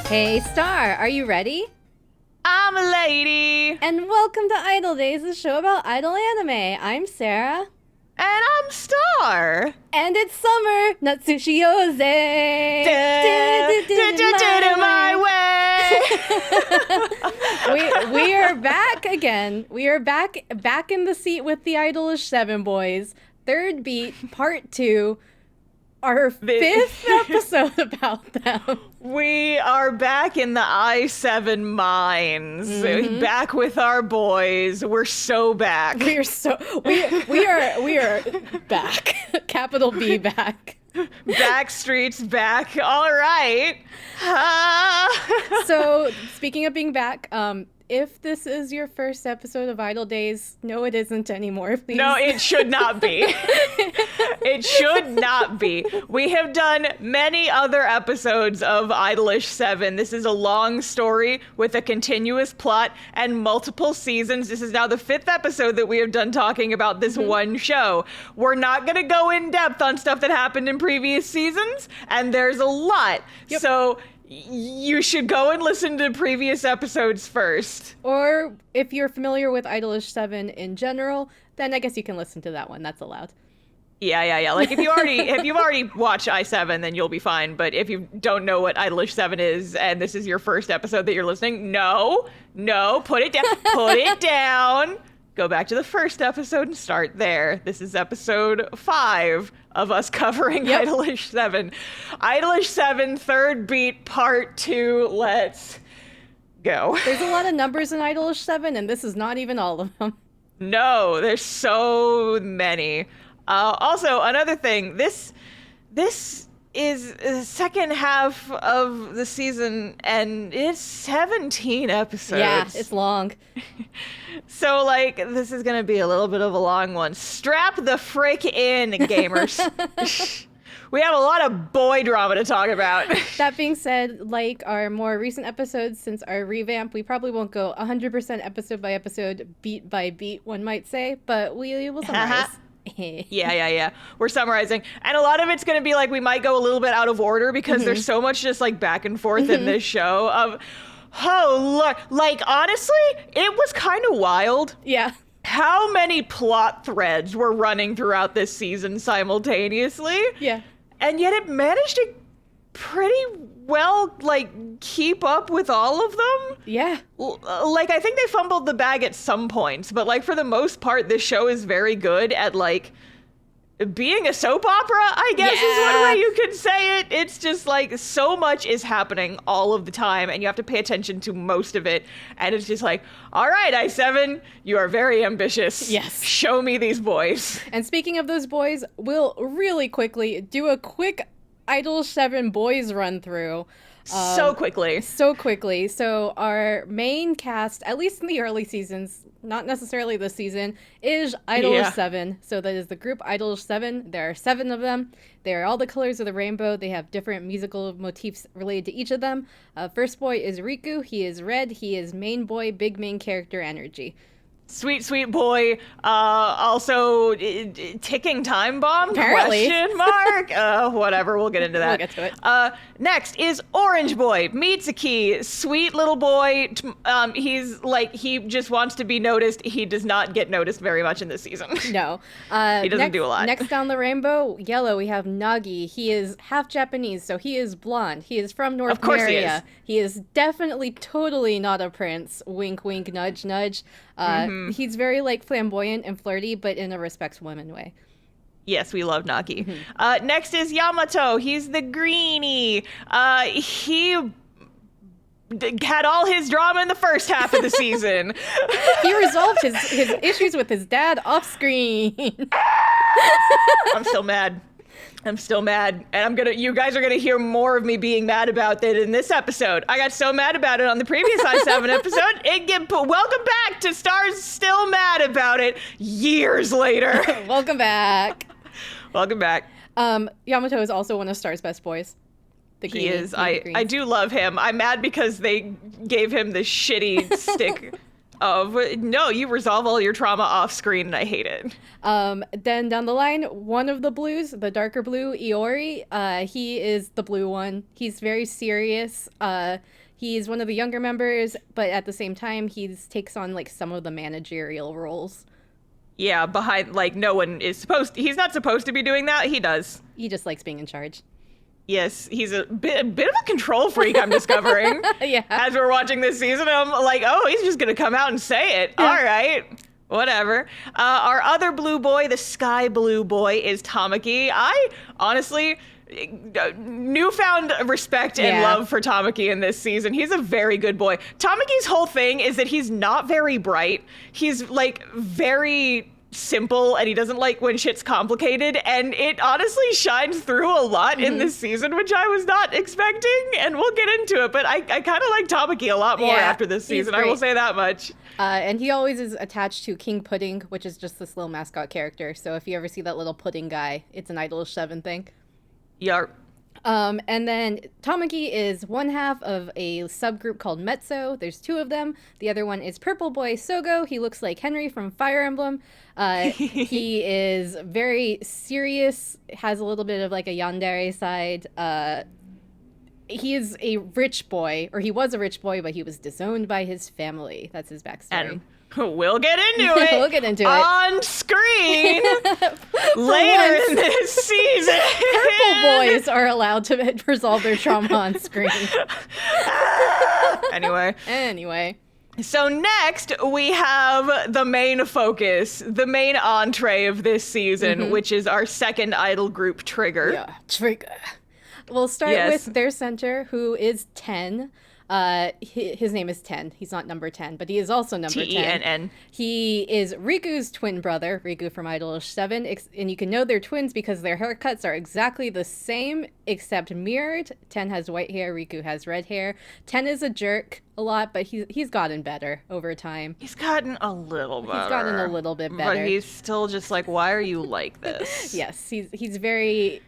Hey Star, are you ready? I'm a lady. And welcome to Idol Days, the show about idol anime. I'm Sarah. And I'm Star. And it's summer, Natsushiyose. My way. We are back again. We are back in the seat with the IDOLiSH7 boys. Third beat, part 2. Our fifth episode about them. We are back in the I-7 mines. Mm-hmm. Back with our boys. We're so back. We are back. Capital B back. Backstreet's back. All right. So, speaking of being back, if this is your first episode of Idol Days, no, it isn't anymore, please. No, it should not be. It should not be. We have done many other episodes of IDOLiSH7. This is a long story with a continuous plot and multiple seasons. This is now the 5th episode that we have done talking about this one show. We're not going to go in depth on stuff that happened in previous seasons, and there's a lot. Yep. So you should go and listen to previous episodes first. Or if you're familiar with IDOLiSH7 in general, then I guess you can listen to that one. That's allowed. Yeah. Like if you've already watched I-7, then you'll be fine. But if you don't know what IDOLiSH7 is and this is your first episode that you're listening, no, put it down. Put it down. Go back to the first episode and start there. This is episode 5 of us covering IDOLiSH7. IDOLiSH7 third beat part 2. Let's go. There's a lot of numbers in IDOLiSH7, and this is not even all of them. No, there's so many. Also, another thing, this is the second half of the season, and it's 17 episodes. Yeah, it's long. So, like, this is going to be a little bit of a long one. Strap the frick in, gamers. We have a lot of boy drama to talk about. That being said, like our more recent episodes since our revamp, we probably won't go 100% episode by episode, beat by beat, one might say, but we will summarize. Yeah. We're summarizing. And a lot of it's going to be like we might go a little bit out of order because there's so much just like back and forth in this show of, oh, look, like honestly, it was kind of wild. Yeah. How many plot threads were running throughout this season simultaneously? Yeah. And yet it managed to pretty well, like, keep up with all of them. Yeah. Like, I think they fumbled the bag at some points, but, like, for the most part, this show is very good at, like, being a soap opera, I guess is one way you could say it. It's just, like, so much is happening all of the time, and you have to pay attention to most of it. And it's just like, all right, I-7, you are very ambitious. Yes. Show me these boys. And speaking of those boys, we'll really quickly do a quick IDOL7 boys run through. So quickly. So our main cast, at least in the early seasons, not necessarily this season, is IDOLiSH7. So that is the group IDOLiSH7. There are 7 of them. They are all the colors of the rainbow. They have different musical motifs related to each of them. First boy is Riku. He is red. He is main boy, big main character energy. Sweet boy. Also, ticking time bomb? Apparently. Question mark? Whatever, we'll get into that. We'll get to it. Next is Orange Boy, Mitsuki. Sweet little boy. He's like, he just wants to be noticed. He does not get noticed very much in this season. No. He doesn't do a lot. Next down the rainbow, yellow, we have Nagi. He is half Japanese, so he is blonde. He is from North America. He is definitely totally not a prince. Wink, wink, nudge, nudge. He's very, like, flamboyant and flirty, but in a respects women way. Yes, we love Nagi. Next is Yamato. He's the greenie. He had all his drama in the first half of the season. He resolved his issues with his dad off screen. I'm still mad. And you guys are gonna hear more of me being mad about that in this episode. I got so mad about it on the previous I-7 episode. Welcome back to Stars Still Mad About It years later. Welcome back. Yamato is also one of Star's best boys. He is. I do love him. I'm mad because they gave him this shitty stick of, no, you resolve all your trauma off screen and I hate it. Then down the line, one of the blues, the darker blue, Iori, he is the blue one. He's very serious. He's one of the younger members, but at the same time, he takes on like some of the managerial roles. Yeah, behind, like, no one is he's not supposed to be doing that. He does. He just likes being in charge. Yes, he's a bit of a control freak, I'm discovering. Yeah. As we're watching this season, I'm like, oh, he's just going to come out and say it. Yeah. All right. Whatever. Our other blue boy, the sky blue boy, is Tamaki. I honestly, newfound respect and love for Tamaki in this season. He's a very good boy. Tamaki's whole thing is that he's not very bright. He's like very simple and he doesn't like when shit's complicated, and it honestly shines through a lot in this season, which I was not expecting, and we'll get into it, but I kind of like Tamaki a lot more after this season. I will say that much. And he always is attached to King Pudding, which is just this little mascot character, so if you ever see that little pudding guy, it's an IDOLiSH7 thing. Yeah. And then Tamaki is one half of a subgroup called Mezzo. There's two of them. The other one is Purple Boy Sogo. He looks like Henry from Fire Emblem. He is very serious, has a little bit of like a yandere side. He is a rich boy, or he was a rich boy, but he was disowned by his family. That's his backstory. And we'll get into it. We'll get into it. On screen later in this season. Purple boys are allowed to resolve their trauma on screen. Anyway. So next we have the main focus, the main entree of this season, which is our second idol group, Trigger. Yeah, Trigger. We'll start with their center, who is 10. His name is 10. He's not number 10, but he is also number 10. Tenn. He is Riku's twin brother, Riku from IDOLiSH7, and you can know they're twins because their haircuts are exactly the same, except mirrored. 10 has white hair, Riku has red hair. 10 is a jerk a lot, but he's gotten better over time. He's gotten a little better. He's gotten a little bit better. But he's still just like, why are you like this? Yes, he's very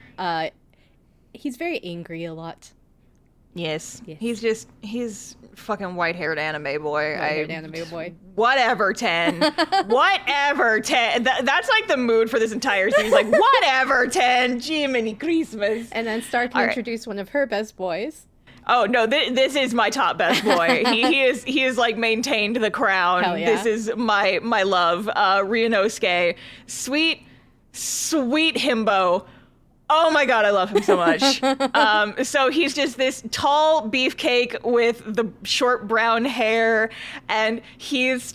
angry a lot. Yes. He's fucking white-haired anime boy. Anime boy. Whatever, 10. Whatever, 10. That's like the mood for this entire season. Like, whatever, 10. Jiminy Christmas. And then start to introduce one of her best boys. Oh, no, this is my top best boy. he is like maintained the crown. Hell yeah. This is my love. Ryunosuke. Sweet himbo. Oh my god, I love him so much. So he's just this tall beefcake with the short brown hair, and he's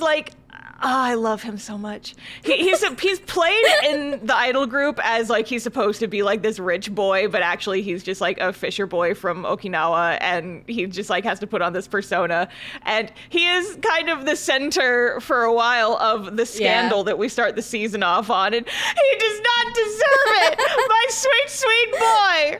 like, I love him so much. He's played in the idol group as like he's supposed to be like this rich boy, but actually he's just like a fisher boy from Okinawa, and he just like has to put on this persona. And he is kind of the center for a while of the scandal that we start the season off on, and he does not deserve it. My sweet, sweet boy.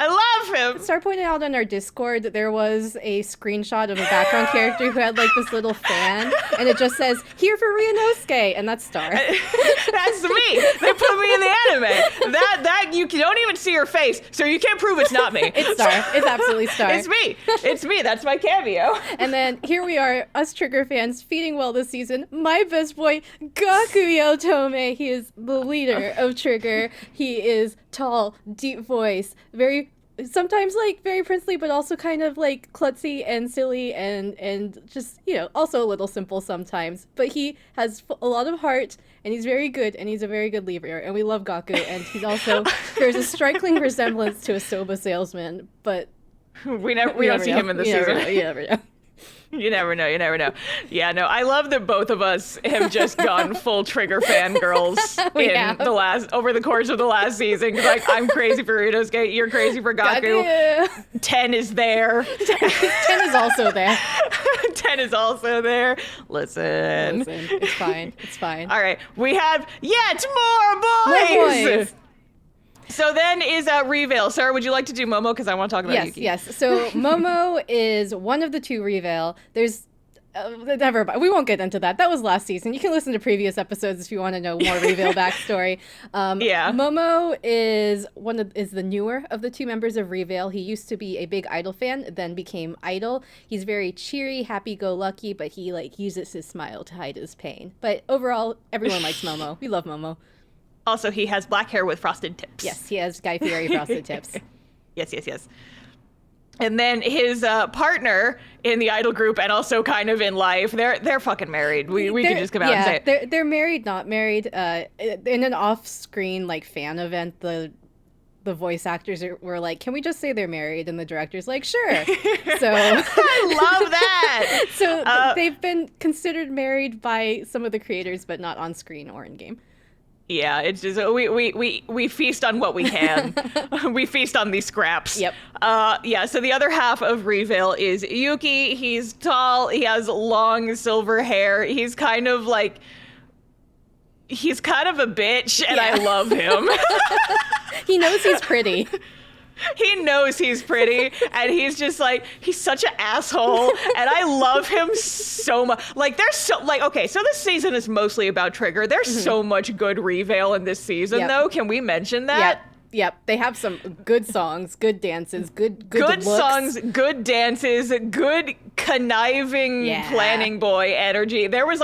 I love him. Start pointing out on our Discord that there was a screenshot of a background character who had like this little fan, and it just says, "Here for Ryunosuke," and that's Star. That's me. They put me in the anime. That you don't even see her face, so you can't prove it's not me. It's Star. It's absolutely Star. It's me. That's my cameo. And then here we are, us Trigger fans, feeding well this season. My best boy, Gakuyo Tome. He is the leader of Trigger. He is tall, deep voice, sometimes like very princely, but also kind of like klutzy and silly and just, also a little simple sometimes. But he has a lot of heart, and he's very good, and he's a very good leader, and we love Gaku. And he's also, there's a striking resemblance to a soba salesman, but we don't see him in the season. You never know. You never know. Yeah, no, I love that both of us have just gone full Trigger fangirls over the course of the last season. Cause like, I'm crazy for Ryunosuke, you're crazy for Gaku. 10 is there. 10 is also there. 10 is also there. Listen, it's fine. All right, we have yet more boys. So then is Revale. Sarah, would you like to do Momo? Because I want to talk about Yuki. Yes. So Momo is one of the two Revale. There's Never mind. We won't get into that. That was last season. You can listen to previous episodes if you want to know more Reveal backstory. Yeah. Momo is is the newer of the two members of Reveal. He used to be a big IDOL fan, then became iDOL. He's very cheery, happy-go-lucky, but he uses his smile to hide his pain. But overall, everyone likes Momo. We love Momo. Also, he has black hair with frosted tips. Yes, he has Guy Fieri frosted tips. Yes. And then his partner in the idol group and also kind of in life, they're fucking married. We could just come out and say it. They're married, not married. In an off-screen fan event, the voice actors were like, "Can we just say they're married?" And the director's like, "Sure." So I love that. So they've been considered married by some of the creators, but not on screen or in game. Yeah, it's just we feast on what we can. We feast on these scraps. Yep. So the other half of Reveal is Yuki. He's tall. He has long silver hair. He's kind of a bitch, and I love him. He knows he's pretty. He knows he's pretty, and he's just he's such an asshole, and I love him so much. Okay, so this season is mostly about Trigger. There's so much good Reveal in this season, though. Can we mention that? Yep. They have some good songs, good dances, good looks. Songs, good dances, good conniving planning boy energy. There was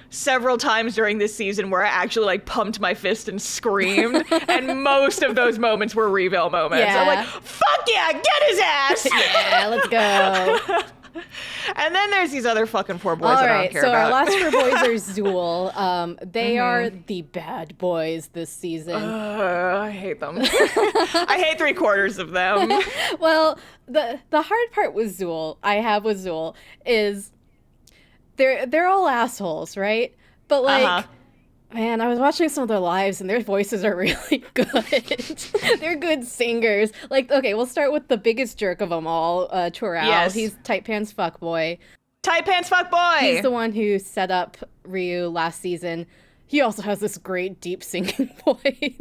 several times during this season where I actually pumped my fist and screamed, and most of those moments were Reveal moments. Yeah. I'm like, fuck yeah, get his ass! Yeah, let's go. And then there's these other fucking four boys that I don't care so about. our last four boys are Zool. They are the bad boys this season. I hate them. I hate 3/4 of them. Well, the hard part with Zool is they're all assholes, right? But man, I was watching some of their lives and their voices are really good. They're good singers. Okay, we'll start with the biggest jerk of them all, Torao. Yes. He's Tight Pants Fuckboy. Tight Pants Fuckboy! He's the one who set up Ryu last season. He also has this great deep singing voice.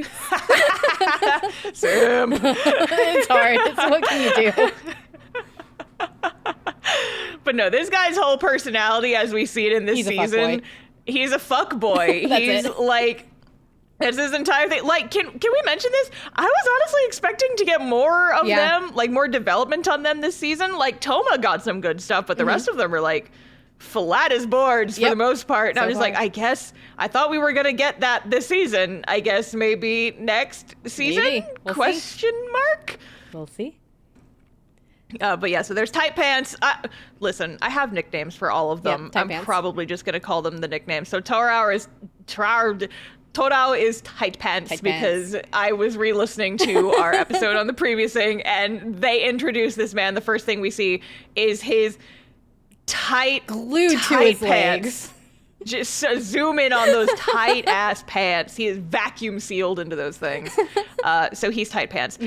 Sam. It's hard. What can you do? But no, this guy's whole personality, as we see it in this season, he's a fuckboy. He's that's his entire thing. Can we mention this? I was honestly expecting to get more of them, more development on them this season. Toma got some good stuff, but the rest of them are flat as boards for the most part. And I'm just far. I guess I thought we were gonna get that this season. I guess maybe next season? Maybe. We'll see. We'll see. But yeah, so there's Tight Pants. Listen, I have nicknames for all of them. Tight I'm Pants. probably just going to call them the nicknames. So Torao is Tight Pants because I was re-listening to our episode on the previous thing, and they introduce this man. The first thing we see is his glued to his legs. Just zoom in on those tight ass pants. He is vacuum sealed into those things. So he's Tight Pants.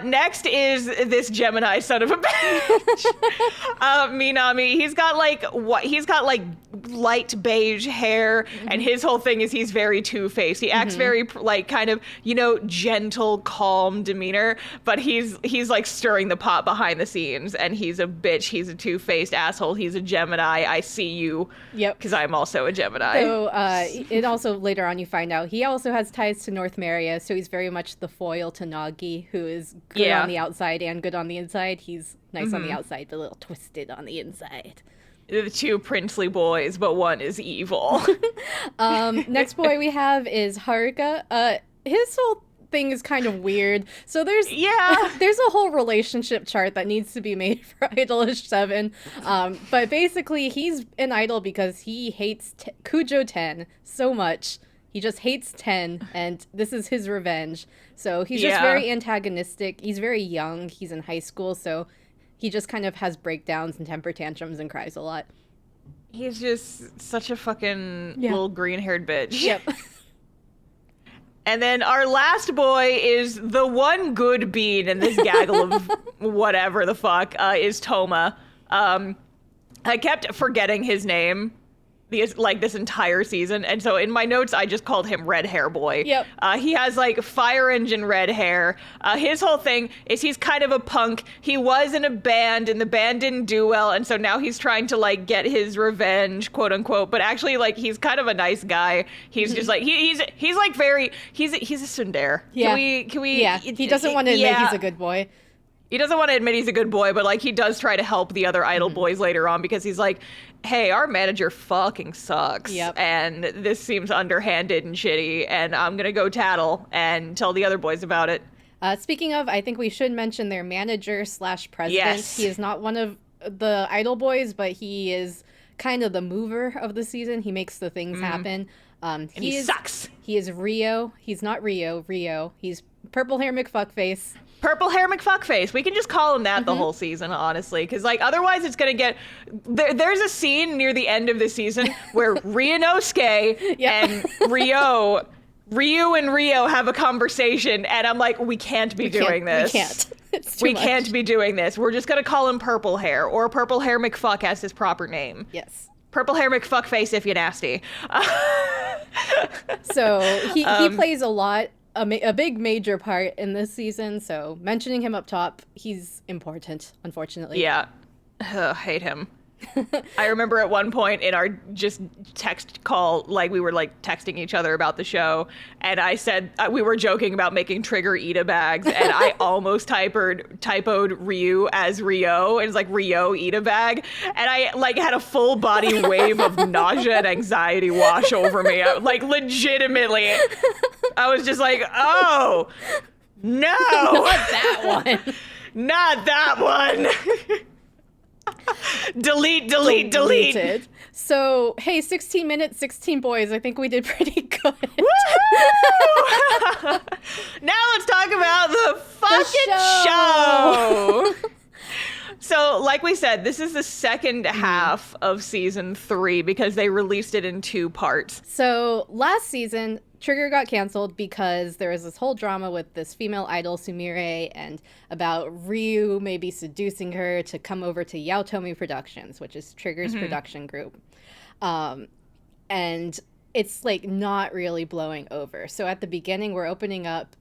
Next is this Gemini son of a bitch. Minami. He's got light beige hair, and his whole thing is he's very two-faced. He acts very kind of, gentle, calm demeanor, but he's stirring the pot behind the scenes, and he's a bitch. He's a two-faced asshole. He's a Gemini. I see you. Yep. Because I'm also a Gemini. So it also later on you find out he also has ties to North Maria, so he's very much the foil to Nagi, who is good on the outside and good on the inside. He's nice on the outside, but a little twisted on the inside. The two princely boys, but one is evil. Next boy we have is Haruka. His whole thing is kind of weird. So there's a whole relationship chart that needs to be made for IDOLiSH7. But basically he's an idol because he hates Kujo 10 so much. He just hates 10, and this is his revenge. So he's just very antagonistic. He's very young. He's in high school, so he just kind of has breakdowns and temper tantrums and cries a lot. He's just such a fucking little green-haired bitch. Yep. And then our last boy is the one good bean in this gaggle of whatever the fuck, is Toma. I kept forgetting his name this entire season. And so in my notes, I just called him Red Hair Boy. Yep. He has like fire engine red hair. His whole thing is he's kind of a punk. He was in a band and the band didn't do well. And so now he's trying to like get his revenge, quote unquote. But actually like he's kind of a nice guy. He's just like, he's like he's a tsundere. Yeah. Can we? Yeah. He doesn't want to admit he's a good boy. He doesn't want to admit he's a good boy, but like he does try to help the other idol boys later on because he's like, hey, our manager fucking sucks. Yep. And this seems underhanded and shitty, and I'm going to go tattle and tell the other boys about it. Speaking of, I think we should mention their manager / president. Yes. He is not one of the idol boys, but he is kind of the mover of the season. He makes the things happen. And he sucks. He is Rio. He's not Rio. He's purple hair McFuckface. Purple hair McFuckface. We can just call him that the whole season, honestly. Because, like, otherwise it's going to get... There's a scene near the end of the season where Ryunosuke and Ryu and Rio have a conversation, and I'm like, we can't be doing this. We can't. It's too much. Can't be doing this. We're just going to call him Purple Hair, or Purple Hair McFuck as his proper name. Yes. Purple Hair McFuckface if you're nasty. So he plays a big major part in this season, so mentioning him up top, he's important, unfortunately. Yeah. Ugh, hate him. I remember at one point in our just text call, like we were like texting each other about the show, and I said we were joking about making Trigger Ida bags, and I almost typoed Ryu as Rio, and it's like Rio Ida bag, and I like had a full body wave of nausea and anxiety wash over me. Like legitimately, I was just like, oh no, not that one, not that one. delete. So, hey, 16 minutes, 16 boys. I think we did pretty good. Now let's talk about the fucking show. So, like we said, this is the second half of season 3 because they released it in 2 parts. So, last season, Trigger got canceled because there was this whole drama with this female idol, Sumire, and about Ryu maybe seducing her to come over to Yaotomi Productions, which is Trigger's production group. And it's, like, not really blowing over. So, at the beginning, we're opening up,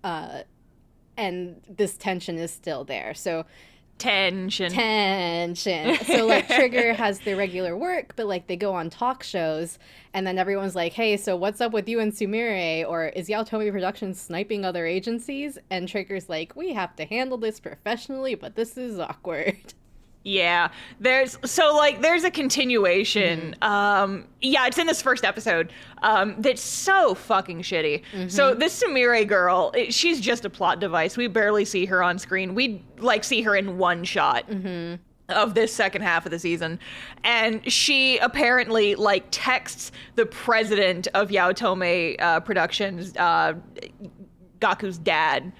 and this tension is still there. So... Tension. So, like, Trigger has their regular work, but, like, they go on talk shows, and then everyone's like, hey, so what's up with you and Sumire? Or is Yaotomi Productions sniping other agencies? And Trigger's like, we have to handle this professionally, but this is awkward. Yeah, there's a continuation. It's in this first episode that's so fucking shitty. So this Sumire girl, she's just a plot device. We barely see her on screen. We like see her in one shot of this second half of the season, and she apparently like texts the president of Yaotomi Productions, Gaku's dad.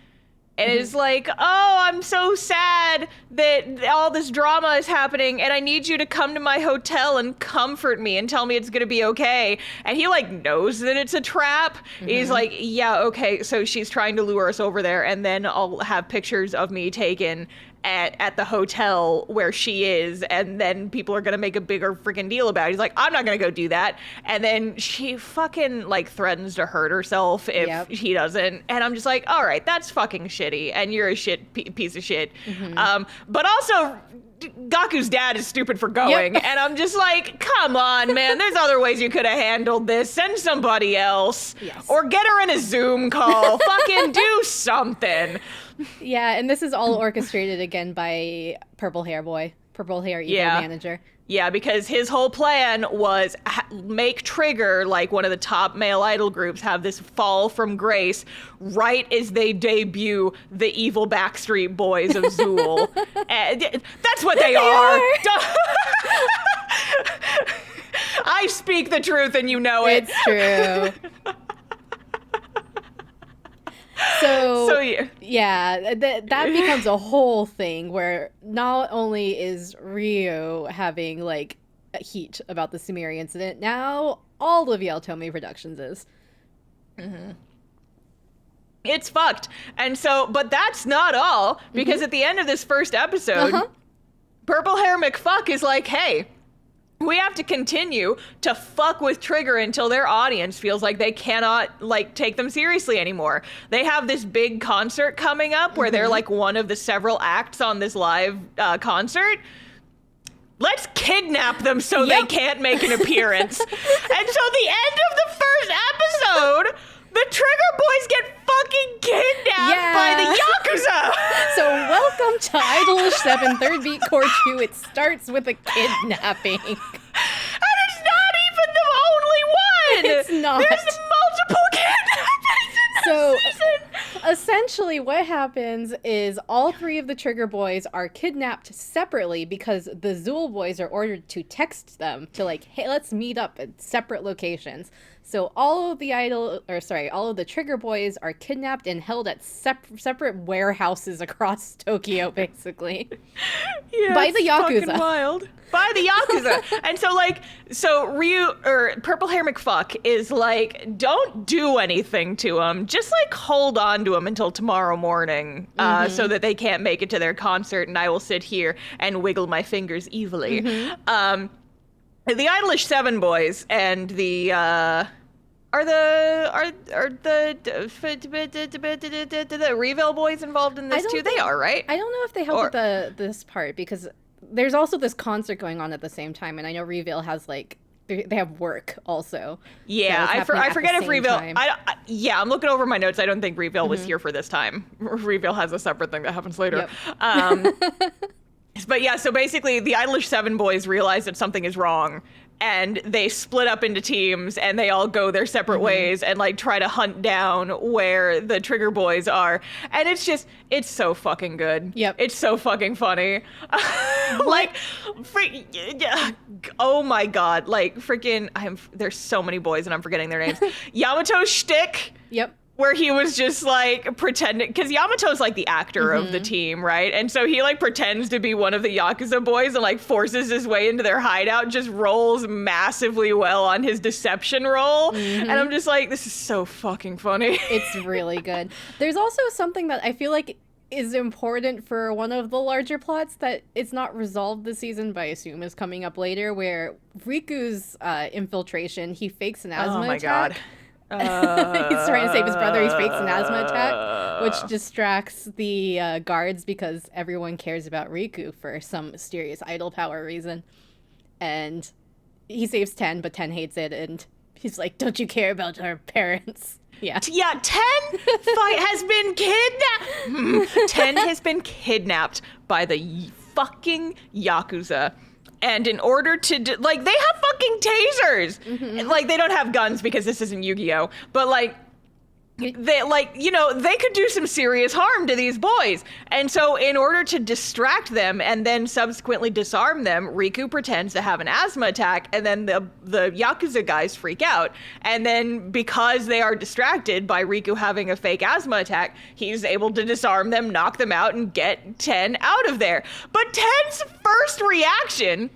And it's like, oh, I'm so sad that all this drama is happening, and I need you to come to my hotel and comfort me and tell me it's going to be okay. And he, like, knows that it's a trap. He's like, yeah, okay, so she's trying to lure us over there, and then I'll have pictures of me taken at the hotel where she is, and then people are gonna make a bigger freaking deal about it. He's like, I'm not gonna go do that. And then she fucking like threatens to hurt herself if he doesn't. And I'm just like, all right, that's fucking shitty, and you're a piece of shit. But also, Gaku's dad is stupid for going. And I'm just like, come on, man, there's other ways you could have handled this. Send somebody else. Or get her in a Zoom call. Fucking do something. Yeah, and this is all orchestrated again by Purple Hair Evil Manager. Yeah, because his whole plan was make Trigger, like one of the top male idol groups, have this fall from grace right as they debut the evil Backstreet Boys of Zool. That's what they are. I speak the truth and you know it. It's true. So that becomes a whole thing where not only is Ryu having like heat about the Sumire incident, now all of Yaotomi Productions is. It's fucked. And so, but that's not all, because at the end of this first episode, Purple Hair McFuck is like, hey, we have to continue to fuck with Trigger until their audience feels like they cannot like take them seriously anymore. They have this big concert coming up where they're like one of the several acts on this live concert. Let's kidnap them so they can't make an appearance. And so the end of the first episode, the Trigger Boys get fucking kidnapped by the Yakuza! So welcome to IDOLiSH7 Third Beat Core 2. It starts with a kidnapping. And it's not even the only one! It's not. There's multiple kidnappings in this season! Essentially what happens is all three of the Trigger Boys are kidnapped separately because the Zool Boys are ordered to text them to like, hey, let's meet up at separate locations. So all of the Trigger Boys are kidnapped and held at separate warehouses across Tokyo, basically. Yeah, by the Yakuza. Fucking wild. By the Yakuza. And so Purple Hair McFuck is like, don't do anything to him. Just like hold on to him until tomorrow morning so that they can't make it to their concert and I will sit here and wiggle my fingers evilly. The IDOLiSH7 boys and the Reville boys involved in this too? They are, right? I don't know if they help with this part because there's also this concert going on at the same time, and I know Reville has like they have work also. Yeah, so I forget if Reville. I'm looking over my notes. I don't think Reville was here for this time. Reville has a separate thing that happens later. Yep. But yeah, so basically the IDOLiSH7 boys realize that something is wrong and they split up into teams and they all go their separate ways and like try to hunt down where the Trigger Boys are. And it's so fucking good. Yep. It's so fucking funny. Like, oh my God. Like freaking, there's so many boys and I'm forgetting their names. Yamato's shtick. Yep. Where he was just like pretending, because Yamato's like the actor of the team, right? And so he like pretends to be one of the Yakuza boys and like forces his way into their hideout, just rolls massively well on his deception roll. And I'm just like, this is so fucking funny. It's really good. There's also something that I feel like is important for one of the larger plots that it's not resolved this season, but I assume is coming up later, where Riku's infiltration, he fakes an asthma attack. God. He's trying to save his brother. He fakes an asthma attack, which distracts the guards because everyone cares about Riku for some mysterious idol power reason. And he saves Ten, but Ten hates it, and he's like, "Don't you care about our parents?" Yeah. Yeah, has been kidnapped. Ten has been kidnapped by the fucking Yakuza. And in order to, they have fucking tasers. And, like, they don't have guns because this isn't Yu-Gi-Oh! But, like, they could do some serious harm to these boys. And so in order to distract them and then subsequently disarm them, Riku pretends to have an asthma attack, and then the Yakuza guys freak out. And then because they are distracted by Riku having a fake asthma attack, he's able to disarm them, knock them out, and get Ten out of there. But Ten's first reaction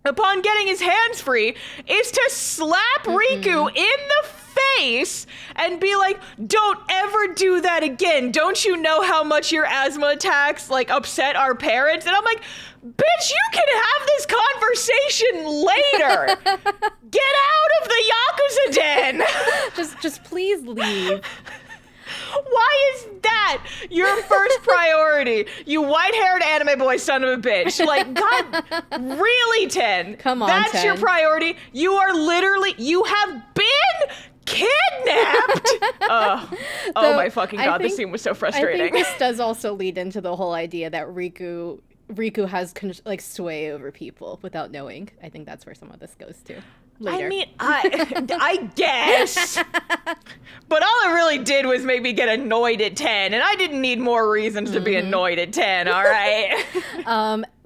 upon getting his hands free is to slap Riku in the face and be like, "Don't ever do that again. Don't you know how much your asthma attacks like upset our parents?" And I'm like, bitch, you can have this conversation later. Get out of the Yakuza den. Just please leave. Why is that your first priority? You white-haired anime boy son of a bitch. Like, God, really, Ten? Come on, That's 10. your priority? You have been kidnapped. Oh my fucking God, this scene was so frustrating. I think this does also lead into the whole idea that Riku has sway over people without knowing. I think that's where some of this goes to. Later. I mean, I guess. But all it really did was maybe get annoyed at Ten, and I didn't need more reasons to be annoyed at Ten, all right?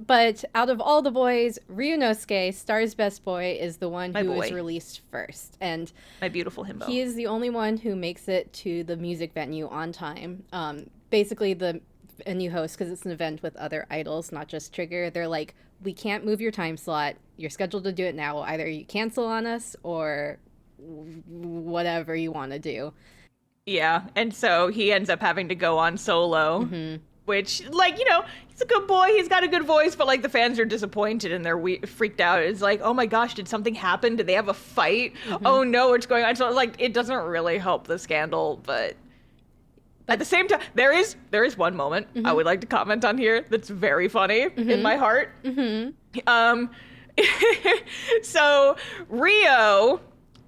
But out of all the boys, Ryunosuke, Star's best boy, is the one who is released first. And my beautiful himbo. He is the only one who makes it to the music venue on time. Basically, the venue host, because it's an event with other idols, not just Trigger, they're like, we can't move your time slot. You're scheduled to do it now. Either you cancel on us or whatever you want to do. Yeah, and so he ends up having to go on solo. which, like, you know, he's a good boy. He's got a good voice, but, like, the fans are disappointed and they're freaked out. It's like, oh my gosh, did something happen? Did they have a fight? Oh no, what's going on? So, like, it doesn't really help the scandal, but at the same time, there is one moment I would like to comment on here that's very funny in my heart. So Rio,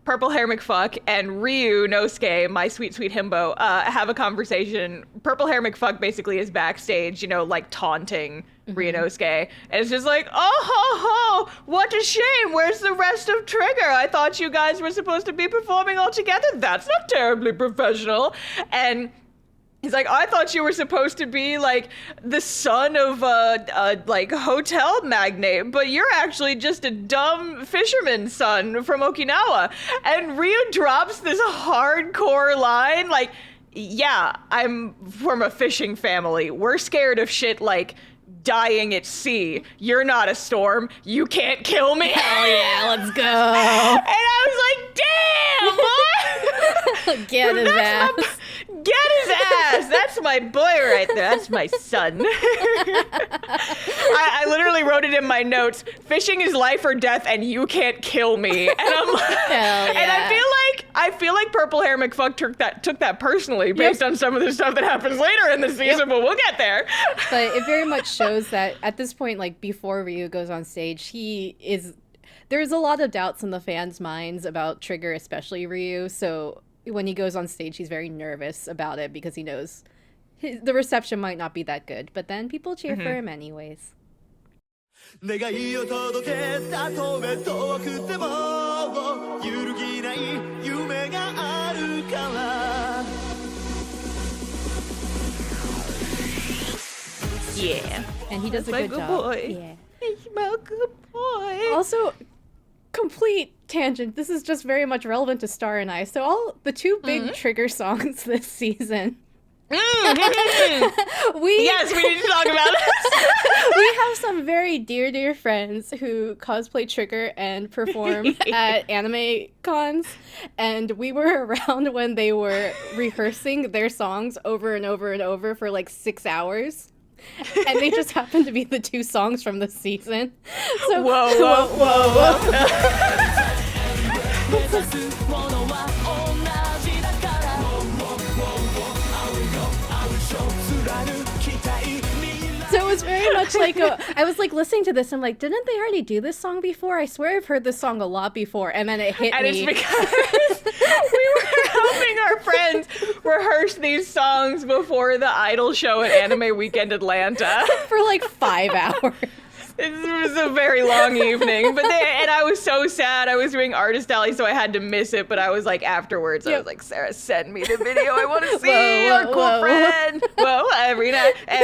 Purple Hair McFuck, and Ryu Nosuke, my sweet, sweet himbo, have a conversation. Purple Hair McFuck basically is backstage, you know, like taunting Ryu Nosuke. And it's just like, oh, ho, ho, what a shame. Where's the rest of Trigger? I thought you guys were supposed to be performing all together. That's not terribly professional. And he's like, I thought you were supposed to be, like, the son of a like, hotel magnate, but you're actually just a dumb fisherman's son from Okinawa. And Ryu drops this hardcore line, like, yeah, I'm from a fishing family. We're scared of shit like dying at sea. You're not a storm. You can't kill me. Hell yeah, let's go. And I was like, damn, boy. Get his ass. Get his ass. That's my boy right there. That's my son. I literally wrote it in my notes. Fishing is life or death, and you can't kill me. And I'm like, hell yeah. And I feel like Purple Hair McFuck took that personally based on some of the stuff that happens later in the season, but we'll get there. But it very much shows that at this point, like before Ryu goes on stage, there's a lot of doubts in the fans' minds about Trigger, especially Ryu. So when he goes on stage, he's very nervous about it because he knows the reception might not be that good. But then people cheer for him anyways. Yeah. And he does a good job. Boy. Yeah. He's my good boy. Also, complete tangent. This is just very much relevant to Star and I. So the two big Trigger songs this season. Yes, we need to talk about it. We have some very dear friends who cosplay Trigger and perform at anime cons, and we were around when they were rehearsing their songs over and over and over for like 6 hours. And they just happened to be the two songs from the season. So, whoa. So it was very much like I was like listening to this. I'm like, didn't they already do this song before? I swear I've heard this song a lot before. And then it hit me. And it's because we were helping our friends rehearse these songs before the Idol show at Anime Weekend Atlanta. For like 5 hours. It was a very long evening, and I was so sad. I was doing Artist Alley, so I had to miss it. But I was like, afterwards, I was like, Sarah, send me the video. I want to see our cool friend. Whoa, every day. I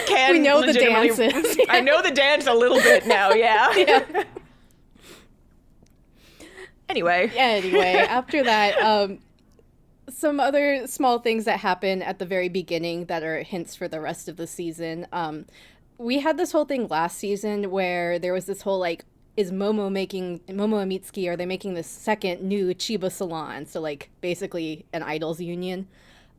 can. We know the dances. I know the dance a little bit now. Yeah. Anyway, after that, some other small things that happen at the very beginning that are hints for the rest of the season. We had this whole thing last season where there was this whole like, is Momo and Mitsuki, are they making this second new Chiba salon? So like basically an idols union.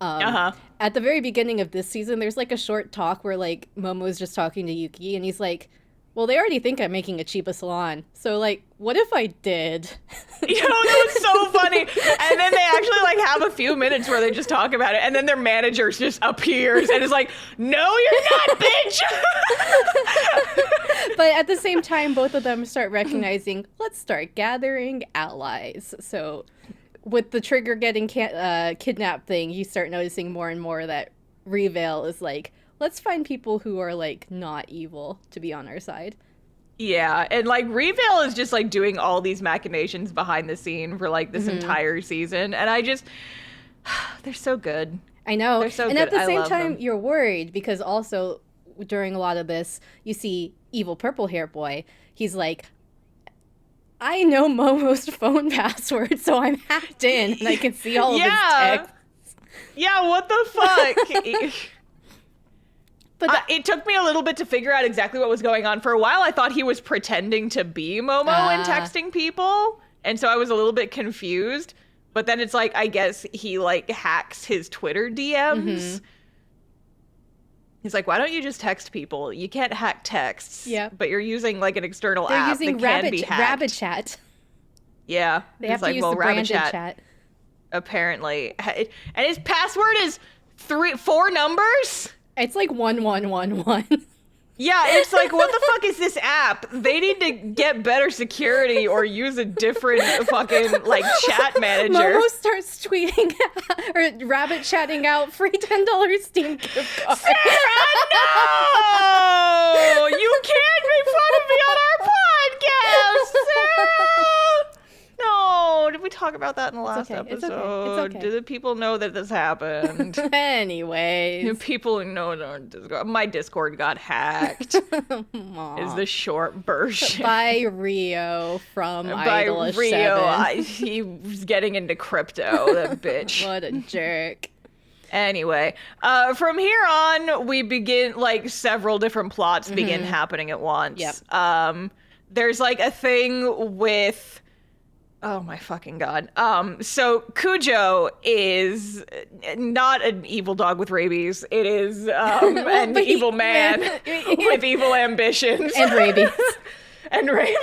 At the very beginning of this season, there's like a short talk where like Momo's just talking to Yuki and he's like, well, they already think I'm making a Chiba salon. So, like, what if I did? That was so funny. And then they actually, like, have a few minutes where they just talk about it. And then their manager just appears and is like, no, you're not, bitch! But at the same time, both of them start recognizing, let's start gathering allies. So, with the Trigger getting kidnapped thing, you start noticing more and more that Revale is like, let's find people who are, like, not evil to be on our side. Yeah, and, like, Revale is just, like, doing all these machinations behind the scene for, like, this entire season. And I just... they're so good. I know. They're so and good. At the same time, them. You're worried because also, during a lot of this, you see evil purple hair boy. He's like, I know Momo's phone password, so I'm hacked in, and I can see all of his texts. Yeah, what the fuck? But it took me a little bit to figure out exactly what was going on. For a while, I thought he was pretending to be Momo and texting people. And so I was a little bit confused. But then it's like, I guess he like hacks his Twitter DMs. He's like, why don't you just text people? You can't hack texts. Yeah. But you're using like an external They're app using that can be hacked. Rabbit Chat. Yeah. They have to use the branded chat. Apparently. And his password is 4 numbers? It's like 1111. Yeah, it's like, what the fuck is this app? They need to get better security or use a different fucking, like, chat manager. Momo starts tweeting or rabbit chatting out free $10 Steam gift card. Sarah, no! You can't make fun of me on our podcast, Sarah! No, did we talk about that in the last episode? It's okay. Do the people know that this happened? Anyways. Do people know our Discord? My Discord got hacked. Is the short version. By Rio from By IDOLiSH7. Rio, he was getting into crypto, that bitch. What a jerk. Anyway, from here on, we begin, like, several different plots begin happening at once. Yep. There's, like, a thing with... Oh my fucking god. So Cujo is not an evil dog with rabies. It is an evil man with evil ambitions. And rabies. And rabies.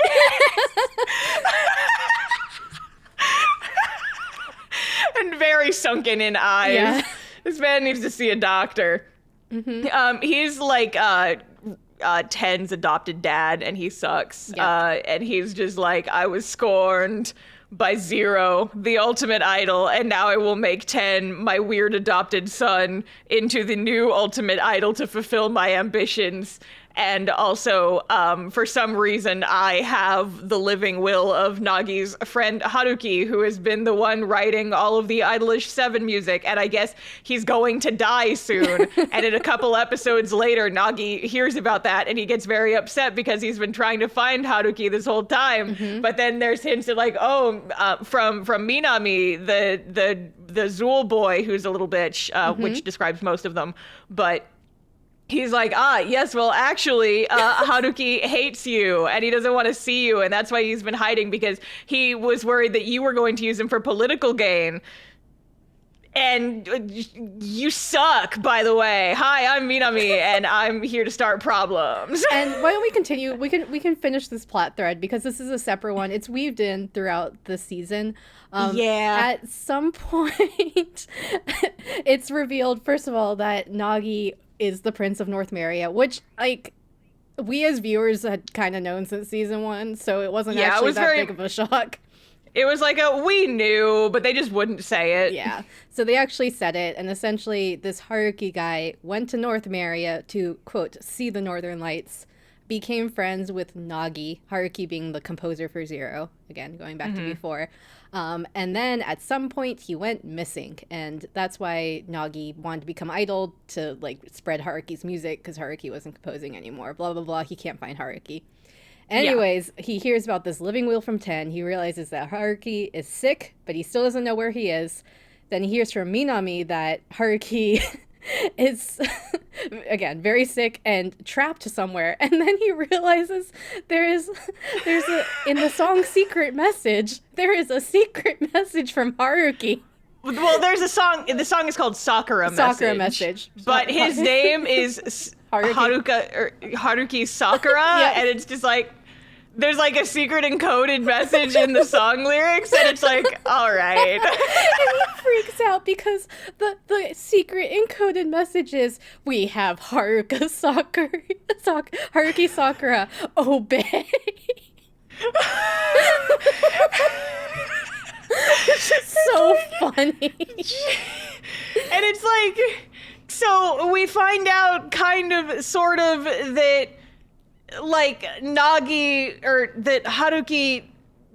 And very sunken in eyes. Yeah. This man needs to see a doctor. He's like Ten's adopted dad, and he sucks. Yep. And he's just like, I was scorned by Zero, the ultimate idol, and now I will make Ten, my weird adopted son, into the new ultimate idol to fulfill my ambitions. And also, for some reason, I have the living will of Nagi's friend Haruki, who has been the one writing all of the IDOLiSH7 music, and I guess he's going to die soon. And in a couple episodes later, Nagi hears about that, and he gets very upset because he's been trying to find Haruki this whole time. But then there's hints of like, from Minami, the Zool boy, who's a little bitch, which describes most of them, but... He's like, yes, well, actually, Haruki hates you, and he doesn't want to see you, and that's why he's been hiding, because he was worried that you were going to use him for political gain. And you suck, by the way. Hi, I'm Minami, and I'm here to start problems. And why don't we continue? We can finish this plot thread, because this is a separate one. It's weaved in throughout the season. At some point, it's revealed, first of all, that Nagi is the Prince of North Maria, which, like, we as viewers had kind of known since season 1, so it wasn't actually that big of a shock. It was like we knew, but they just wouldn't say it. Yeah. So they actually said it, and essentially this Haruki guy went to North Maria to, quote, see the Northern Lights, became friends with Nagi, Haruki being the composer for Zero, again, going back to before. And then at some point he went missing, and that's why Nagi wanted to become idol to, like, spread Haruki's music, because Haruki wasn't composing anymore. Blah, blah, blah. He can't find Haruki. Anyways, he hears about this living will from Ten. He realizes that Haruki is sick, but he still doesn't know where he is. Then he hears from Minami that Haruki is, again, very sick and trapped somewhere. And then he realizes there's in the song Secret Message, there is a secret message from Haruki. Well, there's a song, the song is called Sakura Message. But his name is Haruki Sakura, and it's just like, there's like a secret encoded message in the song lyrics, and it's like, all right. And he freaks out because the secret encoded message is, we have Haruki Sakura, obey. It's just so funny. And it's like, so we find out kind of, sort of, that like Nagi, or that Haruki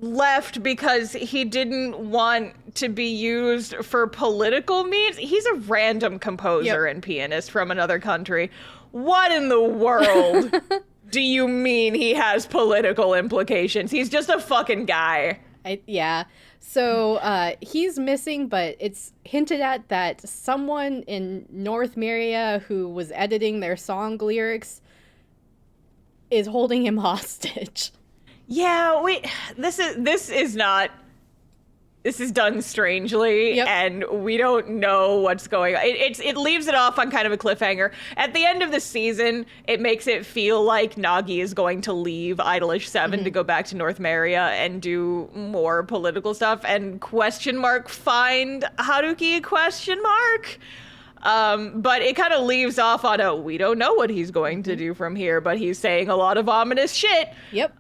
left because he didn't want to be used for political means. He's a random composer and pianist from another country. What in the world do you mean he has political implications? He's just a fucking guy. So he's missing, but it's hinted at that someone in North Maria who was editing their song lyrics is holding him hostage. Yeah, wait. This is not done strangely, and we don't know what's going on. It leaves it off on kind of a cliffhanger. At the end of the season, it makes it feel like Nagi is going to leave IDOLiSH7 to go back to North Maria and do more political stuff and find Haruki ? But it kind of leaves off on we don't know what he's going to do from here, but he's saying a lot of ominous shit.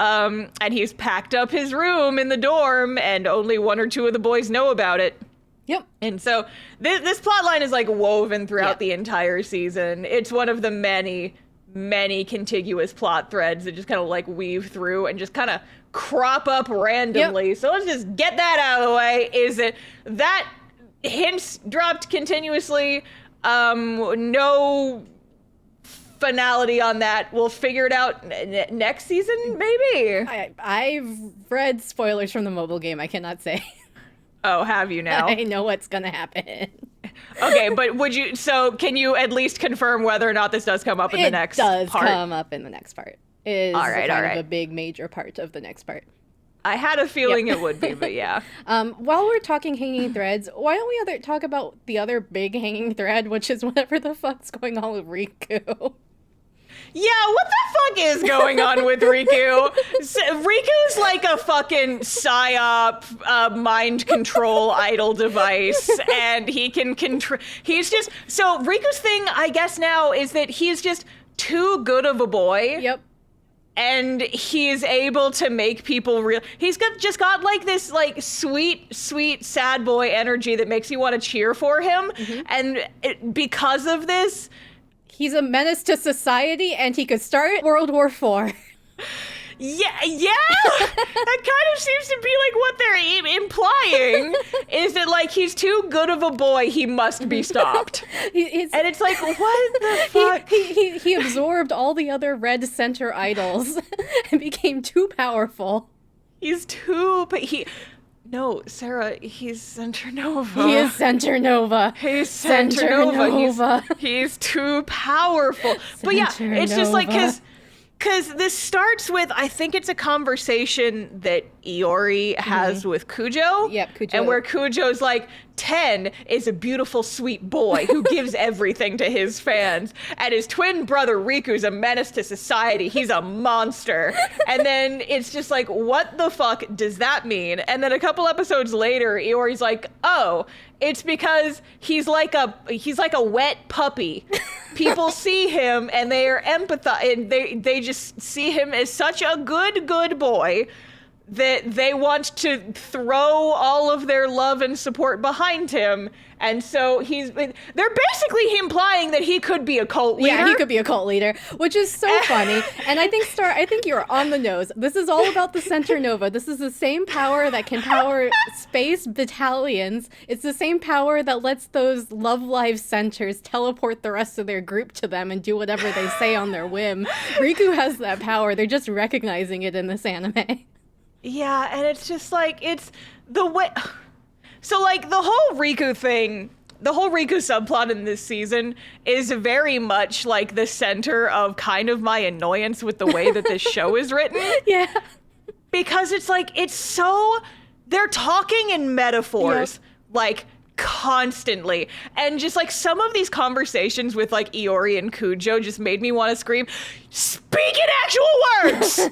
And he's packed up his room in the dorm, and only 1 or 2 of the boys know about it. And so this plot line is like woven throughout the entire season. It's one of the many, many contiguous plot threads that just kind of like weave through and just kind of crop up randomly. So let's just get that out of the way. Is it that hints dropped continuously? No finality on that. We'll figure it out next season, maybe. I've read spoilers from the mobile game. I cannot say. Oh, have you now? I know what's gonna happen. Okay, but can you at least confirm whether or not this does come up in the next part? It does come up in the next part. It is kind of a big major part of the next part. I had a feeling it would be, but yeah. While we're talking hanging threads, why don't we talk about the other big hanging thread, which is whatever the fuck's going on with Riku? Yeah, what the fuck is going on with Riku? Riku's like a fucking psyop mind control idol device, and he can control. So Riku's thing, I guess now, is that he's just too good of a boy. And he's able to make people real. He's just got like this like sweet sad boy energy that makes you want to cheer for him. And because of this, he's a menace to society, and he could start World War IV. Yeah, that kind of seems to be like what they're implying, is that like he's too good of a boy, he must be stopped. And it's like, what the fuck? He absorbed all the other red center idols and became too powerful. No, Sarah, he's Center Nova. He is Center Nova. He's Center Nova. He's too powerful. But yeah, it's just like, because this starts with, I think it's a conversation that Iori has with Kujo. Kujo. And where Kujo's like, 10 is a beautiful, sweet boy who gives everything to his fans. And his twin brother Riku's a menace to society. He's a monster. And then it's just like, what the fuck does that mean? And then a couple episodes later, Iori's like, oh, it's because he's like a wet puppy. People see him and they are and they just see him as such a good boy that they want to throw all of their love and support behind him. And so they're basically implying that he could be a cult leader. Yeah, he could be a cult leader, which is so funny. And I think you're on the nose. This is all about the Center Nova. This is the same power that can power space battalions. It's the same power that lets those Love Live centers teleport the rest of their group to them and do whatever they say on their whim. Riku has that power. They're just recognizing it in this anime. Yeah, and it's just like, it's the way... So, like, the whole Riku thing, the whole Riku subplot in this season is very much, like, the center of kind of my annoyance with the way that this show is written. Yeah. Because it's, like, it's so... They're talking in metaphors, like, constantly. And just, like, some of these conversations with, like, Iori and Kujo just made me want to scream, speak in actual words!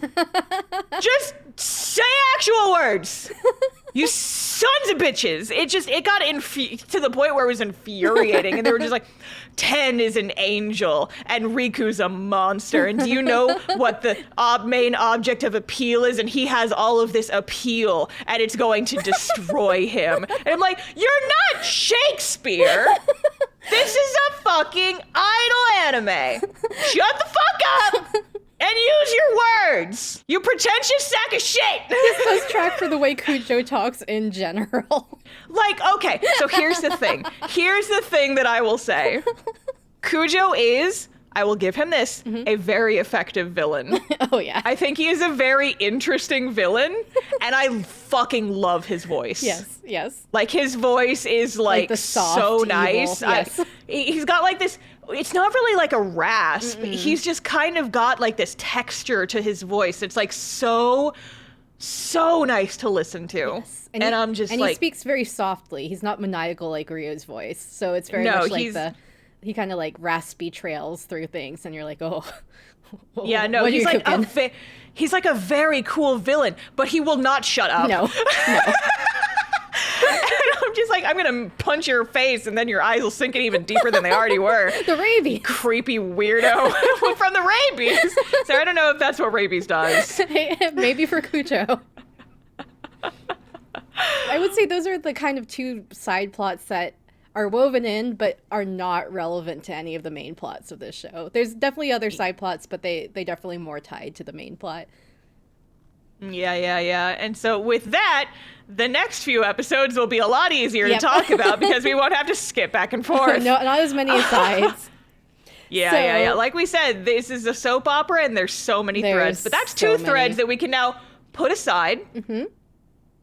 Just say actual words! You sons of bitches! It got to the point where it was infuriating, and they were just like, 10 is an angel, and Riku's a monster, and do you know what the main object of appeal is? And he has all of this appeal, and it's going to destroy him. And I'm like, you're not Shakespeare! This is a fucking idol anime! Shut the fuck up! And use your words! You pretentious sack of shit! This does track for the way Kujo talks in general. Like, okay, so here's the thing. Here's the thing that I will say. Kujo is, I will give him this, a very effective villain. Oh, yeah. I think he is a very interesting villain, and I fucking love his voice. Yes. Like, his voice is, like the soft, so evil, nice. yes. He's got, like, this... It's not really like a rasp. He's just kind of got like this texture to his voice. It's like so so nice to listen to. Yes. And I'm just and like... he speaks very softly. He's not maniacal like Rio's voice. So it's very much like he kind of like raspy trails through things, and you're like, oh. Yeah, no, he's like he's like a very cool villain, but he will not shut up. No. And I'm just like, I'm gonna punch your face, and then your eyes will sink in even deeper than they already were. The rabies. Creepy weirdo from the rabies. So I don't know if that's what rabies does. Maybe for Cujo. I would say those are the kind of two side plots that are woven in, but are not relevant to any of the main plots of this show. There's definitely other side plots, but they definitely more tied to the main plot. Yeah. And so with that, the next few episodes will be a lot easier to talk about because we won't have to skip back and forth. No, not as many asides. Yeah. Like we said, this is a soap opera and there's so many threads, but that's two threads that we can now put aside.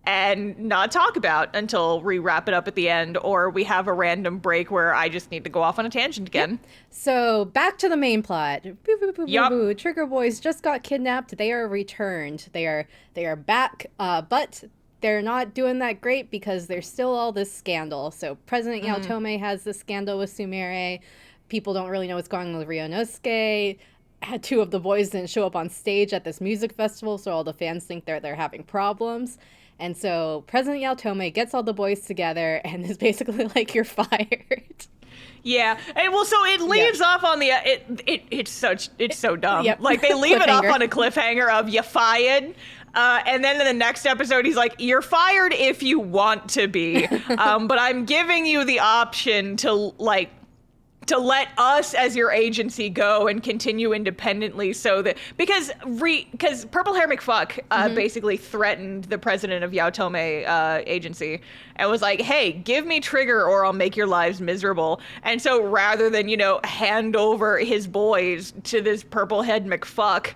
And not talk about until we wrap it up at the end, or we have a random break where I just need to go off on a tangent again. So back to the main plot. Boo. Trigger Boys just got kidnapped. They are returned. They are back, but they're not doing that great because there's still all this scandal. So President Yaotome has this scandal with Sumire. People don't really know what's going on with Ryunosuke. Two of the boys didn't show up on stage at this music festival, so all the fans think they're having problems. And so President Yaotome gets all the boys together and is basically like, you're fired. Yeah. And well, so it leaves off on the, it's so dumb. Yep. Like they leave it off on a cliffhanger of you fired. And then in the next episode, he's like, you're fired if you want to be. But I'm giving you the option to let us as your agency go and continue independently so that because Purple Hair McFuck basically threatened the president of Yaotome agency and was like, hey, give me Trigger or I'll make your lives miserable. And so rather than, hand over his boys to this Purple Head McFuck,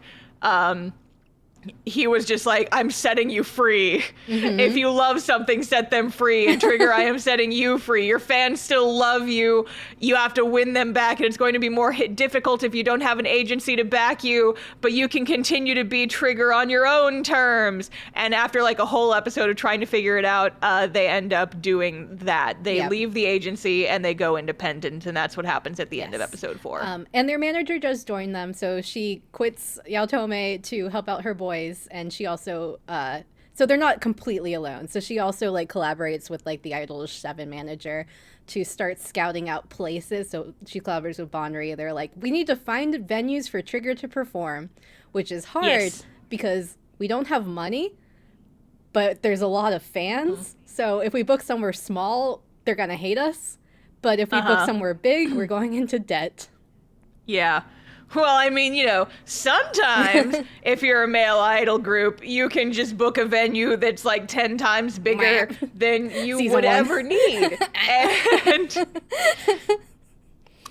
he was just like, I'm setting you free. If you love something, set them free. And Trigger, I am setting you free. Your fans still love you. You have to win them back. And it's going to be more difficult if you don't have an agency to back you. But you can continue to be Trigger on your own terms. And after like a whole episode of trying to figure it out, they end up doing that. They leave the agency and they go independent. And that's what happens at the end of episode 4. And their manager does join them. So she quits Yaotome to help out her boys. And she also so they're not completely alone, so she also like collaborates with like the IDOLiSH7 manager to start scouting out places. So she collaborates with Bonri. They're like, we need to find venues for Trigger to perform, which is hard because we don't have money, but there's a lot of fans. So if we book somewhere small, they're gonna hate us, but if we book somewhere big, we're going into debt. Well, I mean, sometimes if you're a male idol group, you can just book a venue that's like 10 times bigger than you would ever need. And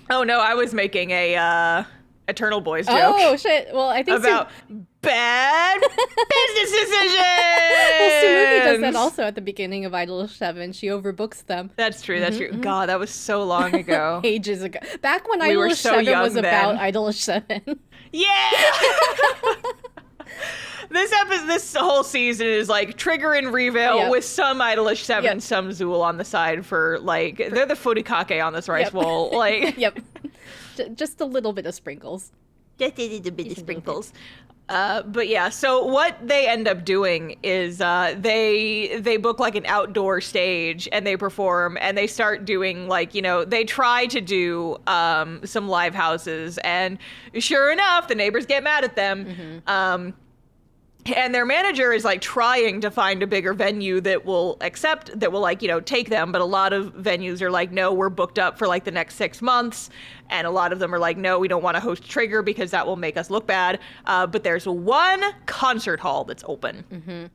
oh no, I was making a Eternal Boys joke. Oh shit! Well, I think about bad business decisions. Well, Sumugi does that also at the beginning of IDOL7. She overbooks them. That's true. That's true. God, that was so long ago. Ages ago. Back when IDOL7 was about IDOL7. Yeah. This whole season is like Trigger and Revale with some IDOLiSH7 and some Zool on the side for like they're the furikake on this rice bowl. Like just a little bit of sprinkles. Just a little bit of sprinkles. But yeah, so what they end up doing is they book like an outdoor stage and they perform and they start doing like, they try to do some live houses and sure enough, the neighbors get mad at them. And their manager is like trying to find a bigger venue that will take them. But a lot of venues are like, no, we're booked up for like the next 6 months. And a lot of them are like, no, we don't want to host Trigger because that will make us look bad. But there's one concert hall that's open.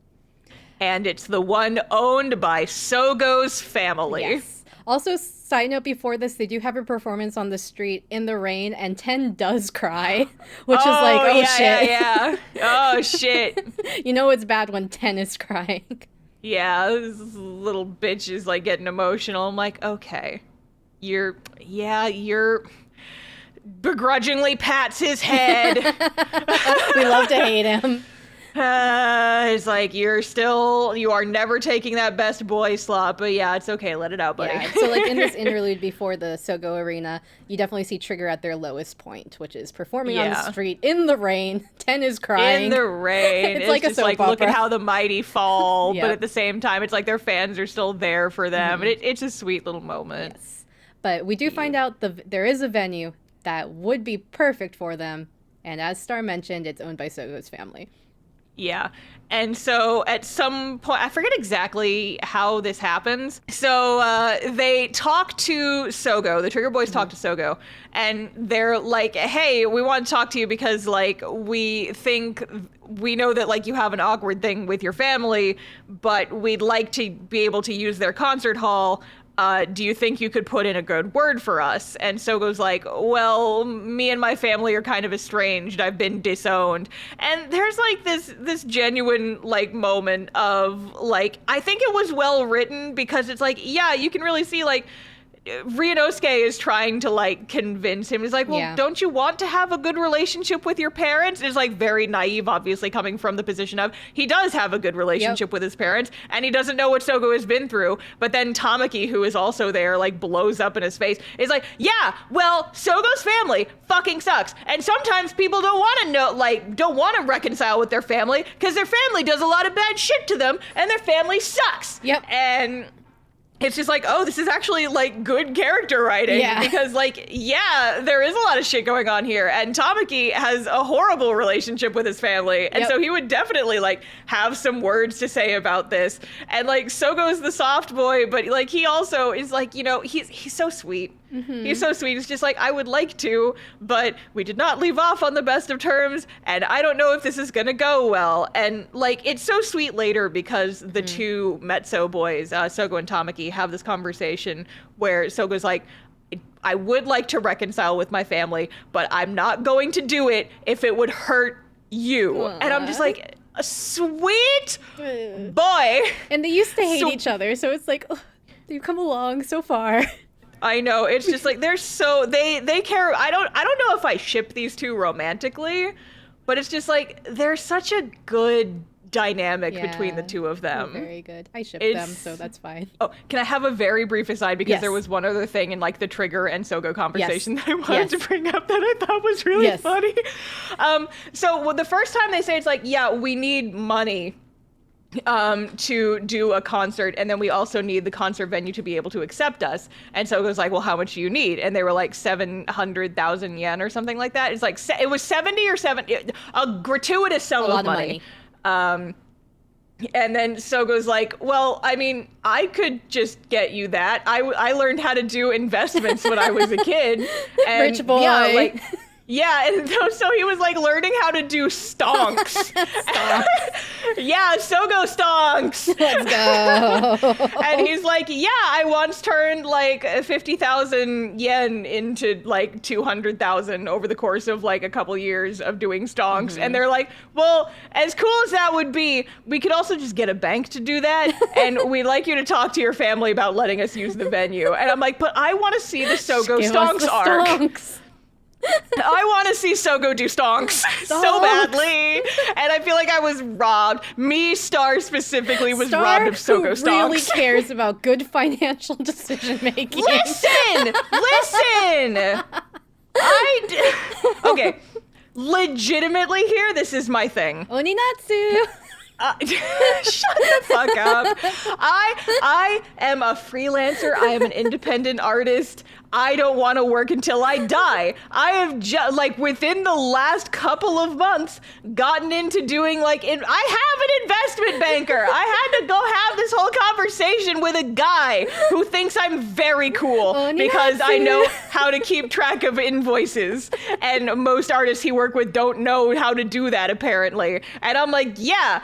And it's the one owned by Sogo's family. Yes. Also, side note, before this, they do have a performance on the street in the rain, and Ten does cry, which is like, shit. Yeah. Oh, shit. You know it's bad when Ten is crying. Yeah, this little bitch is like getting emotional. I'm like, okay. You're begrudgingly pats his head. We love to hate him. It's like, you are never taking that best boy slot, but yeah, it's okay. Let it out, buddy. Yeah, so like in this interlude before the Sogo arena, you definitely see Trigger at their lowest point, which is performing on the street in the rain. Ten is crying. In the rain. It's like a soap opera. Look at how the mighty fall, but at the same time, it's like their fans are still there for them. And it's a sweet little moment. Yes. But we do find out there is a venue that would be perfect for them. And as Star mentioned, it's owned by Sogo's family. Yeah. And so at some point, I forget exactly how this happens. So they talk to Sogo. The Trigger Boys talk to Sogo. And they're like, hey, we want to talk to you because, like, we know that, like, you have an awkward thing with your family, but we'd like to be able to use their concert hall. Do you think you could put in a good word for us? And Sogo's like, well, me and my family are kind of estranged. I've been disowned. And there's like this genuine like moment of like, I think it was well written because it's like, yeah, you can really see like, Ryunosuke is trying to like convince him. He's like, well, don't you want to have a good relationship with your parents? It's like very naive, obviously, coming from the position of he does have a good relationship with his parents and he doesn't know what Sogo has been through. But then Tamaki, who is also there, like blows up in his face. Is like, yeah, well, Sogo's family fucking sucks. And sometimes people don't want to know, like, don't want to reconcile with their family because their family does a lot of bad shit to them and their family sucks. Yep. And it's just like, oh, this is actually like good character writing because like, yeah, there is a lot of shit going on here. And Tamaki has a horrible relationship with his family. And so he would definitely like have some words to say about this. And like Sogo's the soft boy, but like he also is like, you know, he's so sweet. He's so sweet. It's just like, I would like to, but we did not leave off on the best of terms, and I don't know if this is gonna go well. And like, it's so sweet later because the two Metso boys, Sogo and Tamaki, have this conversation where Sogo's like, I would like to reconcile with my family, but I'm not going to do it if it would hurt you. Aww. And I'm just like, a sweet boy. And they used to hate each other, so it's like, oh, you've come along so far. I know, it's just like they're so they care. I don't know if I ship these two romantically, but it's just like they're such a good dynamic between the two of them. Very good. I ship them, so that's fine. Oh, can I have a very brief aside because there was one other thing in like the Trigger and Sogo conversation that I wanted to bring up that I thought was really funny. So the first time they say it's like, yeah, we need money to do a concert, and then we also need the concert venue to be able to accept us. And so it was like, well, how much do you need? And they were like 700,000 yen or something like that. It's like it was 70 or 70, a gratuitous sum of money. And then Sogo's like, well, I mean, I could just get you that. I learned how to do investments when I was a kid. And rich boy. Yeah, and so he was like learning how to do stonks. Yeah, Sogo stonks. Let's go. And he's like, yeah, I once turned like 50,000 yen into like 200,000 over the course of like a couple years of doing stonks. And they're like, well, as cool as that would be, we could also just get a bank to do that. And we'd like you to talk to your family about letting us use the venue. And I'm like, but I want to see the Sogo stonks arc. Stonks. I want to see Sogo do stonks so badly, and I feel like I was robbed. Me, Star specifically, was robbed of Sogo stonks. Really cares about good financial decision making. Listen. Okay, legitimately here, this is my thing. Oninatsu. Shut the fuck up. I am a freelancer. I am an independent artist. I don't want to work until I die. I have like within the last couple of months gotten into doing like I have an investment banker. I had to go have this whole conversation with a guy who thinks I'm very cool because I know how to keep track of invoices. And most artists he work with don't know how to do that apparently. And I'm like, yeah,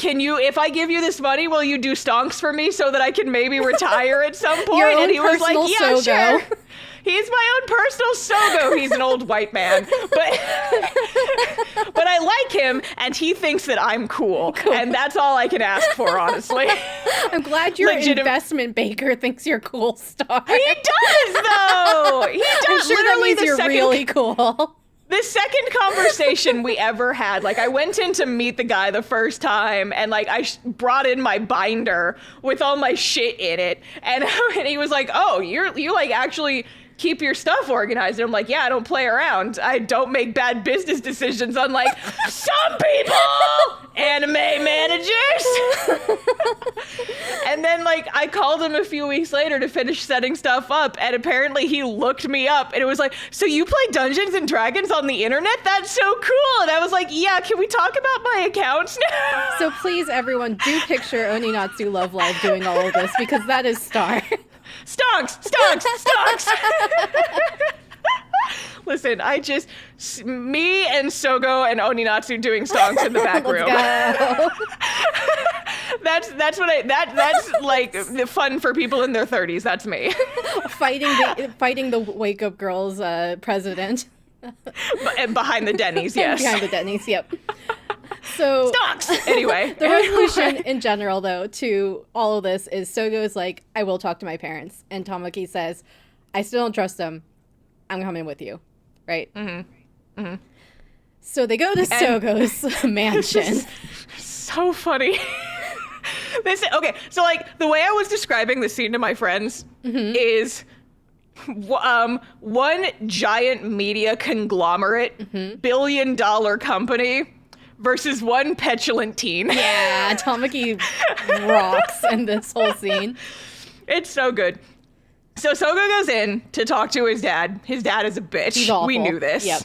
can you, if I give you this money, will you do stonks for me so that I can maybe retire at some point? Your own and he was like, yeah, Sogo. Sure. He's my own personal Sogo. He's an old white man. But I like him, and he thinks that I'm cool. And that's all I can ask for, honestly. I'm glad your investment banker thinks you're cool, Star. He does, though. He does. I'm sure that means you're really cool. The second conversation we ever had, like I went in to meet the guy the first time and like I brought in my binder with all my shit in it. And he was like, oh, you like actually keep your stuff organized. And I'm like, yeah, I don't play around. I don't make bad business decisions unlike some people, anime managers. And then like I called him a few weeks later to finish setting stuff up. And apparently he looked me up and it was like, so you play Dungeons and Dragons on the internet? That's so cool. And I was like, yeah, can we talk about my accounts now? So please, everyone, do picture Oninatsu Love Live doing all of this because that is Star. Stonks! Listen, me and Sogo and Oninatsu doing stonks in the back room. That's like fun for people in their 30s. That's me. fighting the Wake Up Girls president. Behind the Denny's, yes. Behind the Denny's, yep. So stonks! Anyway. The resolution in general, though, to all of this is Sogo's like, I will talk to my parents. And Tamaki says, I still don't trust them. I'm coming with you. Right? Mm-hmm. Mm-hmm. So they go to Sogo's mansion. So funny. Okay, so like the way I was describing the scene to my friends is one giant media conglomerate, billion-dollar company versus one petulant teen. Yeah, Tamaki rocks in this whole scene. It's so good. So Sogo goes in to talk to his dad. His dad is a bitch. He's awful. We knew this. Yep.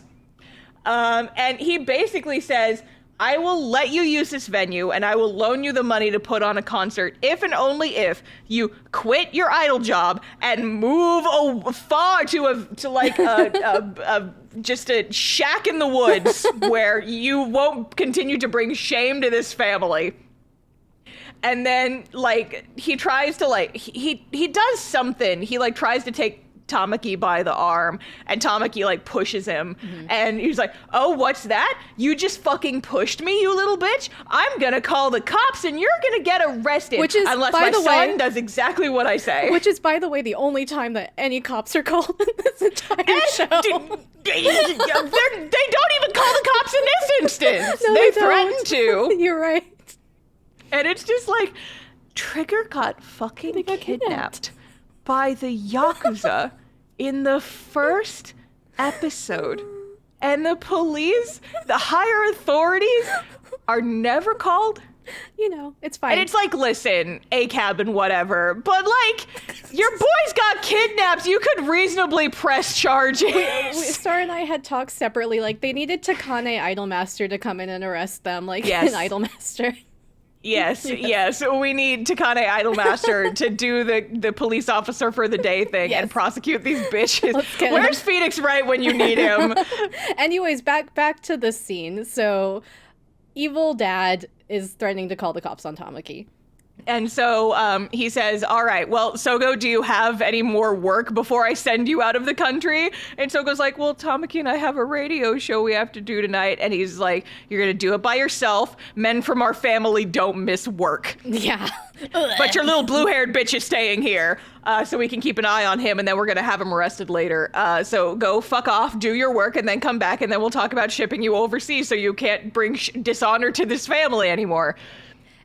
And he basically says, I will let you use this venue and I will loan you the money to put on a concert if and only if you quit your idol job and move far to just a shack in the woods where you won't continue to bring shame to this family. And then like he tries to like he does something. He like tries to take Tamaki by the arm and Tamaki like pushes him and he's like, oh, what's that? You just fucking pushed me, you little bitch. I'm gonna call the cops and you're gonna get arrested. Which is, unless by my the son way, does exactly what I say. Which is, by the way, the only time that any cops are called in this entire show. They don't even call the cops in this instance. No, they they threaten don't. to. You're right. And it's just like, Trigger got fucking kidnapped by the Yakuza in the first episode. And the police, the higher authorities, are never called. You know, it's fine. And it's like, listen, ACAB and whatever, but like, your boys got kidnapped. You could reasonably press charges. Star and I had talked separately, like, they needed Takane Idolmaster to come in and arrest them, like, Yes. an Idolmaster. Yes. We need Takane Idolmaster to do the police officer for the day thing and prosecute these bitches. Where's Phoenix Wright when you need him? Anyways, back to this scene. So, evil dad is threatening to call the cops on Tamaki. And so he says, all right, well, Sogo, do you have any more work before I send you out of the country? And Sogo's like, well, Tamaki and I have a radio show we have to do tonight. And he's like, you're going to do it by yourself. Men from our family don't miss work. Yeah. But your little blue-haired bitch is staying here so we can keep an eye on him, and then we're going to have him arrested later. So go fuck off, do your work, and then come back, and then we'll talk about shipping you overseas so you can't bring dishonor to this family anymore.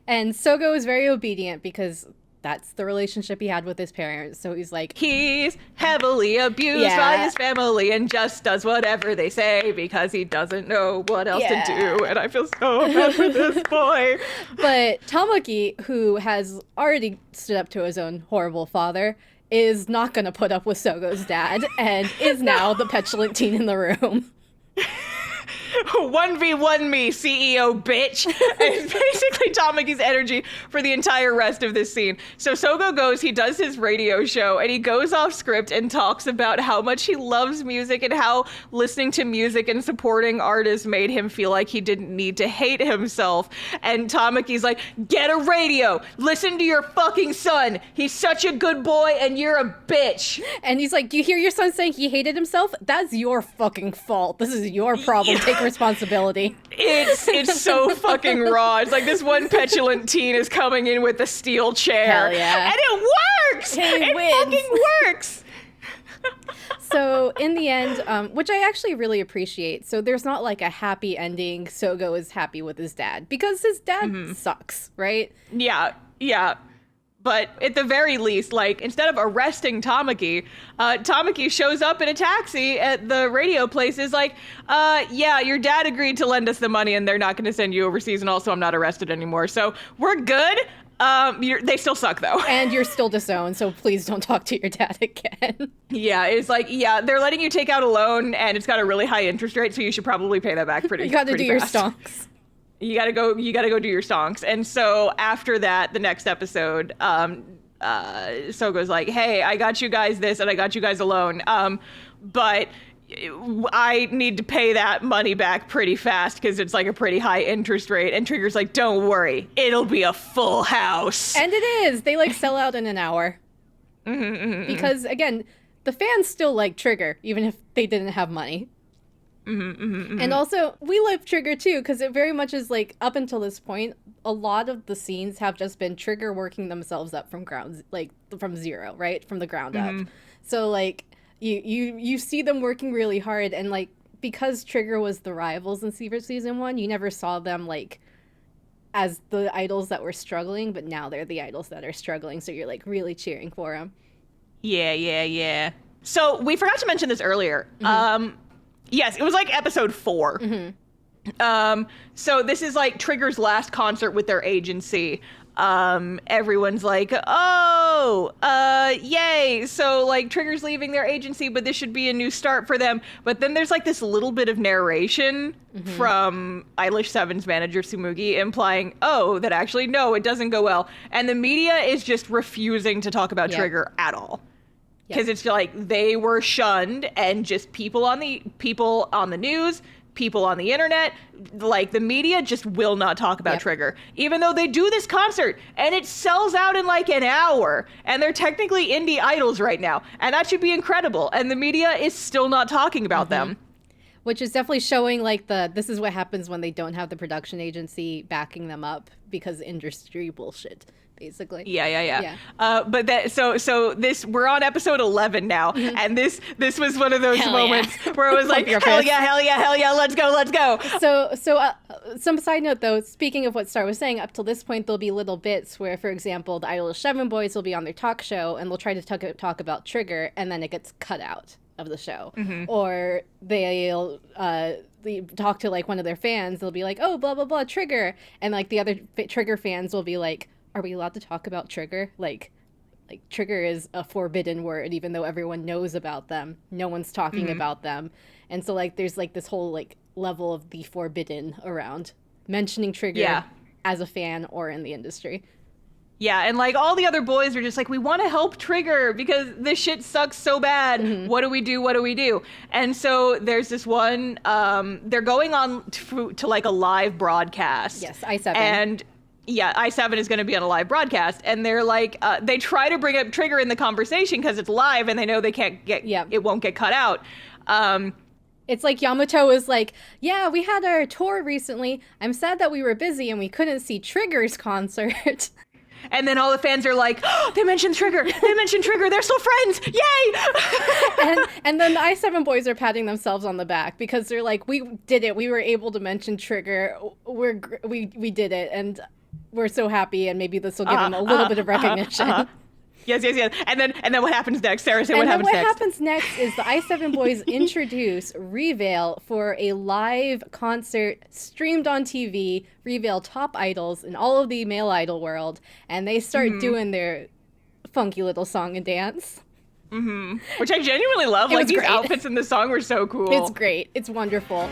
And Sogo is very obedient because that's the relationship he had with his parents. So he's like... He's heavily abused by his family and just does whatever they say because he doesn't know what else to do. And I feel so bad for this boy. But Tamaki, who has already stood up to his own horrible father, is not going to put up with Sogo's dad and is now the petulant teen in the room. 1v1 me, CEO bitch. And basically Tamaki's energy for the entire rest of this scene. So Sogo goes, he does his radio show, and he goes off script and talks about how much he loves music and how listening to music and supporting artists made him feel like he didn't need to hate himself. And Tamaki's like, get a radio. Listen to your fucking son. He's such a good boy, and you're a bitch. And he's like, you hear your son saying he hated himself? That's your fucking fault. This is your problem. Take responsibility. It's so fucking raw. It's like this one petulant teen is coming in with a steel chair. Hell yeah. And it works! He it wins. fucking works! So in the end, which I actually really appreciate, so there's not like a happy ending. Sogo is happy with his dad because his dad sucks, right? Yeah, yeah. But at the very least, like, instead of arresting Tamaki, Tamaki shows up in a taxi at the radio place, is like, yeah, your dad agreed to lend us the money and they're not going to send you overseas, and also I'm not arrested anymore. So we're good. They still suck, though. And you're still disowned, so please don't talk to your dad again. Yeah, it's like, yeah, they're letting you take out a loan, and it's got a really high interest rate, so you should probably pay that back pretty fast. You got to do your stonks. You gotta go do your stonks. And so after that, the next episode, Sogo's like, hey, I got you guys this and I got you guys a loan. But I need to pay that money back pretty fast because it's like a pretty high interest rate. And Trigger's like, don't worry, it'll be a full house. And it is. They like sell out in an hour. Because again, the fans still like Trigger, even if they didn't have money. And also, we love Trigger too, because it very much is like, up until this point, a lot of the scenes have just been Trigger working themselves up from zero, right? From the ground up. So like, you see them working really hard, and like, because Trigger was the rivals in Secret Season 1, you never saw them like as the idols that were struggling, but now they're the idols that are struggling, so you're like really cheering for them. Yeah. So we forgot to mention this earlier. Yes, it was like episode 4. So this is like Trigger's last concert with their agency. Everyone's like, oh, yay. So like Trigger's leaving their agency, but this should be a new start for them. But then there's like this little bit of narration from IDOLiSH7's manager Tsumugi implying, oh, that actually, no, it doesn't go well. And the media is just refusing to talk about Trigger at all. Because it's like they were shunned, and just people on the news, people on the internet, like the media just will not talk about Trigger. Even though they do this concert and it sells out in like an hour, and they're technically indie idols right now, and that should be incredible. And the media is still not talking about them. Which is definitely showing like this is what happens when they don't have the production agency backing them up, because industry bullshit. Basically. Yeah. But that so this, we're on episode 11 now, and this was one of those moments where it was like, hell yeah, let's go. So some side note though, speaking of what Star was saying, up till this point there'll be little bits where, for example, the IDOLiSH7 boys will be on their talk show and they'll try to talk about Trigger, and then it gets cut out of the show, or they'll they talk to like one of their fans. They'll be like, oh, blah blah blah, Trigger, and like the other Trigger fans will be like, are we allowed to talk about Trigger? Like Trigger is a forbidden word, even though everyone knows about them. No one's talking about them. And so like there's like this whole like level of the forbidden around mentioning Trigger as a fan or in the industry. Yeah, and like all the other boys are just like, we want to help Trigger because this shit sucks so bad. What do we do? And so there's this one, they're going on to like a live broadcast. Yes, i7. And yeah, i7 is going to be on a live broadcast, and they're like, they try to bring up Trigger in the conversation because it's live and they know they can't get, it won't get cut out. It's like Yamato is like, yeah, we had our tour recently. I'm sad that we were busy and we couldn't see Trigger's concert. And then all the fans are like, oh, they mentioned Trigger. They're still friends. Yay! and then the i7 boys are patting themselves on the back because they're like, we did it. We were able to mention Trigger. We did it. And we're so happy. And maybe this will give them a little bit of recognition. Yes. And then what happens next? Sarah, say what happens next. What happens next is the i7 boys introduce Revale for a live concert streamed on TV. Revale top idols in all of the male idol world, and they start doing their funky little song and dance. Which I genuinely love. Like, these outfits in the song were so cool. It's great. It's wonderful.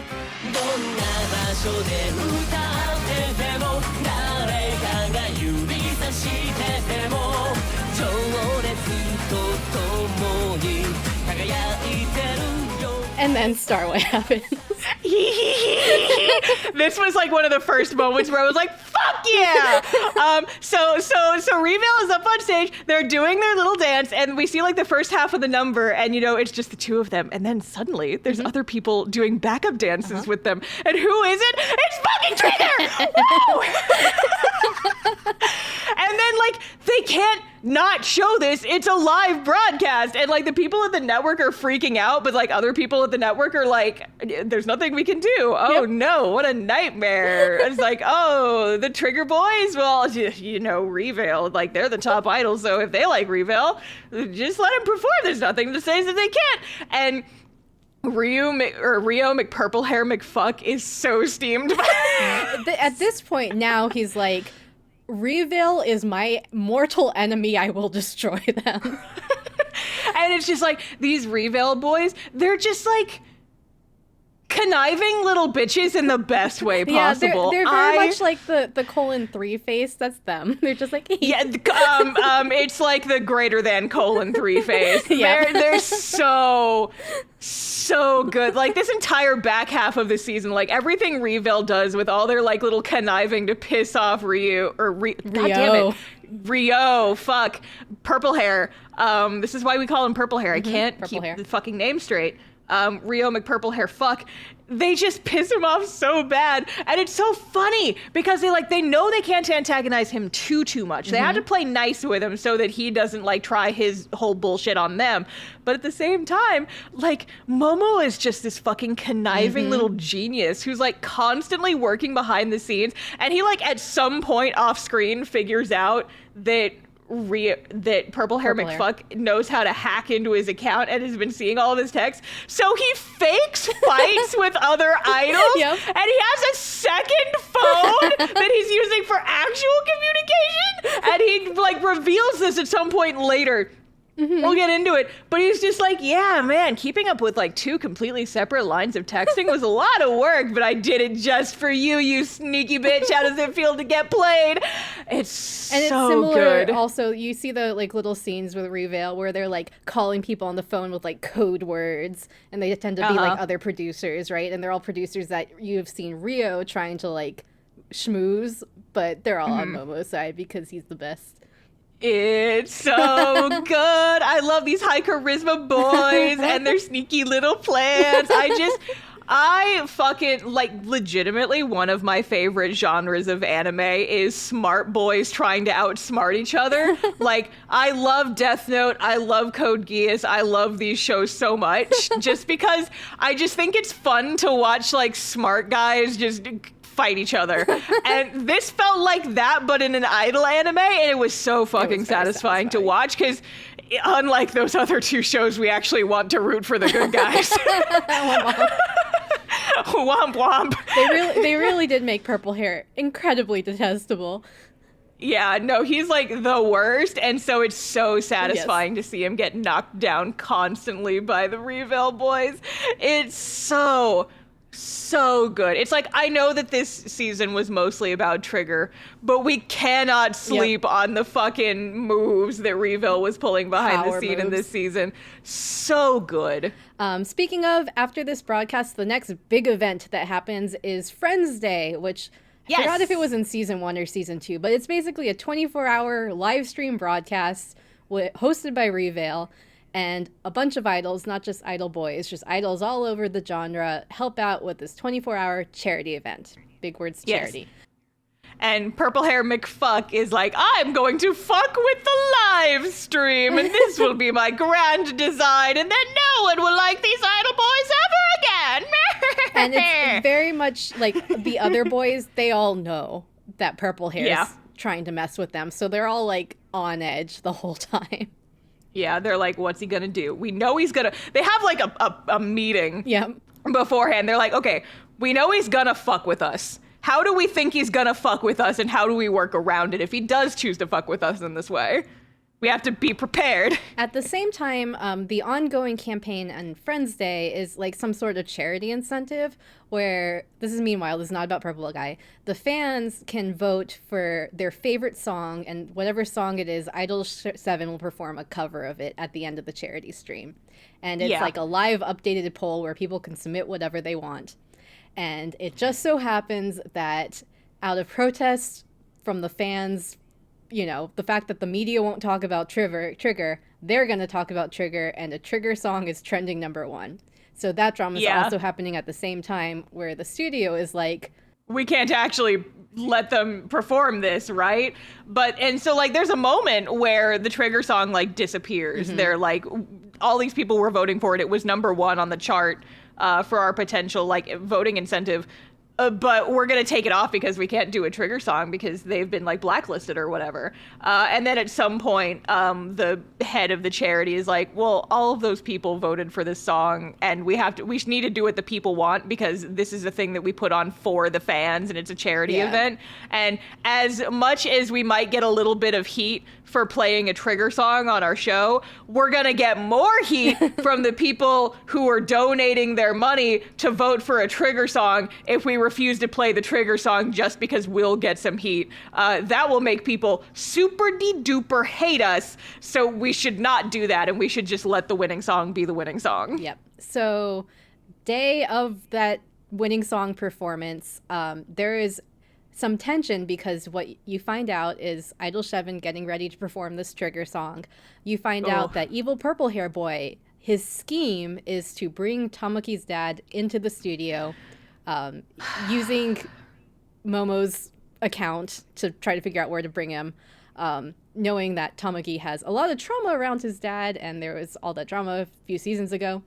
And then Star, what happens? This was like one of the first moments where I was like, fuck yeah! So Revale is up on stage, they're doing their little dance, and we see like the first half of the number, and you know, it's just the two of them. And then suddenly there's other people doing backup dances with them. And who is it? It's fucking Trigger! Woo! And then like they can't not show this. It's a live broadcast. And like the people at the network are freaking out, but like other people at the network are like, there's nothing we can do. Oh no, what a nightmare. It's like, oh, the Trigger boys? Well, you know, Revale, like they're the top idols. So if they like Revale, just let them perform. There's nothing to say that they can't. And Rio McPurplehair McFuck is so steamed. At this point now, he's like, Revale is my mortal enemy. I will destroy them. And it's just like, these Revale boys, they're just like conniving little bitches in the best way possible. Yeah, they're very much like the 3 face. That's them. They're just like yeah. It's like the greater than 3 face. Yeah. They're so good. Like this entire back half of the season, like everything Revale does with all their like little conniving to piss off Rio. God damn it. Rio, fuck, purple hair. This is why we call him purple hair. I can't keep the fucking name straight. Rio McPurplehair fuck, they just piss him off so bad. And it's so funny because they know they can't antagonize him too much. They have to play nice with him so that he doesn't like try his whole bullshit on them. But at the same time, like Momo is just this fucking conniving little genius who's like constantly working behind the scenes. And he like at some point off screen figures out that Purple Hair McFuck knows how to hack into his account and has been seeing all of his texts. So he fakes fights with other idols, and he has a second phone that he's using for actual communication. And he like reveals this at some point later. We'll get into it, but he's just like, yeah, man, keeping up with like 2 completely separate lines of texting was a lot of work, but I did it just for you, you sneaky bitch. How does it feel to get played? It's so similar, good. Also, you see the like little scenes with Revale where they're like calling people on the phone with like code words, and they tend to be like other producers, right? And they're all producers that you've seen Rio trying to like schmooze, but they're all on Momo's side because he's the best. It's so good. I love these high charisma boys and their sneaky little plans. I fucking, like, legitimately one of my favorite genres of anime is smart boys trying to outsmart each other. Like, I love Death Note. I love Code Geass. I love these shows so much just because I just think it's fun to watch, like, smart guys just fight each other. And this felt like that, but in an idol anime, and it was so fucking satisfying to watch because unlike those other 2 shows, we actually want to root for the good guys. Womp womp. They really did make Purple Hair incredibly detestable. Yeah, no, he's like the worst, and so it's so satisfying to see him get knocked down constantly by the Revale boys. It's so good. It's like, I know that this season was mostly about Trigger, but we cannot sleep on the fucking moves that Revale was pulling behind the scene in this season. So good. Speaking of, after this broadcast, the next big event that happens is Friends Day, which I forgot if it was in season 1 or season 2, but it's basically a 24-hour live stream broadcast hosted by Revale. And a bunch of idols, not just idol boys, just idols all over the genre, help out with this 24-hour charity event. Big words, charity. And Purple Hair McFuck is like, I'm going to fuck with the live stream, and this will be my grand design, and then no one will like these idol boys ever again. And it's very much like the other boys, they all know that Purple Hair's trying to mess with them, so they're all like on edge the whole time. Yeah, they're like, what's he gonna do? We know he's gonna... They have like a meeting beforehand. They're like, okay, we know he's gonna fuck with us. How do we think he's gonna fuck with us, and how do we work around it if he does choose to fuck with us in this way? We have to be prepared. At the same time, the ongoing campaign on Friends Day is like some sort of charity incentive where, this is not about Purple Guy, the fans can vote for their favorite song, and whatever song it is, IDOL7 will perform a cover of it at the end of the charity stream. And it's like a live updated poll where people can submit whatever they want. And it just so happens that out of protest from the fans, you know, the fact that the media won't talk about Trigger, they're going to talk about Trigger, and a Trigger song is trending #1. So that drama is also happening at the same time, where the studio is like, we can't actually let them perform this, right? And so like there's a moment where the trigger song like disappears. They're like, all these people were voting for it. It was #1 on the chart for our potential like voting incentive. But we're going to take it off because we can't do a trigger song because they've been like blacklisted or whatever. And then at some point, the head of the charity is like, well, all of those people voted for this song and we need to do what the people want because this is a thing that we put on for the fans and it's a charity event. And as much as we might get a little bit of heat for playing a trigger song on our show, we're going to get more heat from the people who are donating their money to vote for a trigger song if we refuse to play the trigger song just because we'll get some heat. That will make people super-de-duper hate us, so we should not do that, and we should just let the winning song be the winning song. Yep. So, day of that winning song performance, there is some tension because what you find out is IDOL7 getting ready to perform this trigger song. You find out that evil purple hair boy, his scheme is to bring Tamaki's dad into the studio using Momo's account to try to figure out where to bring him, knowing that Tamaki has a lot of trauma around his dad and there was all that drama a few seasons ago.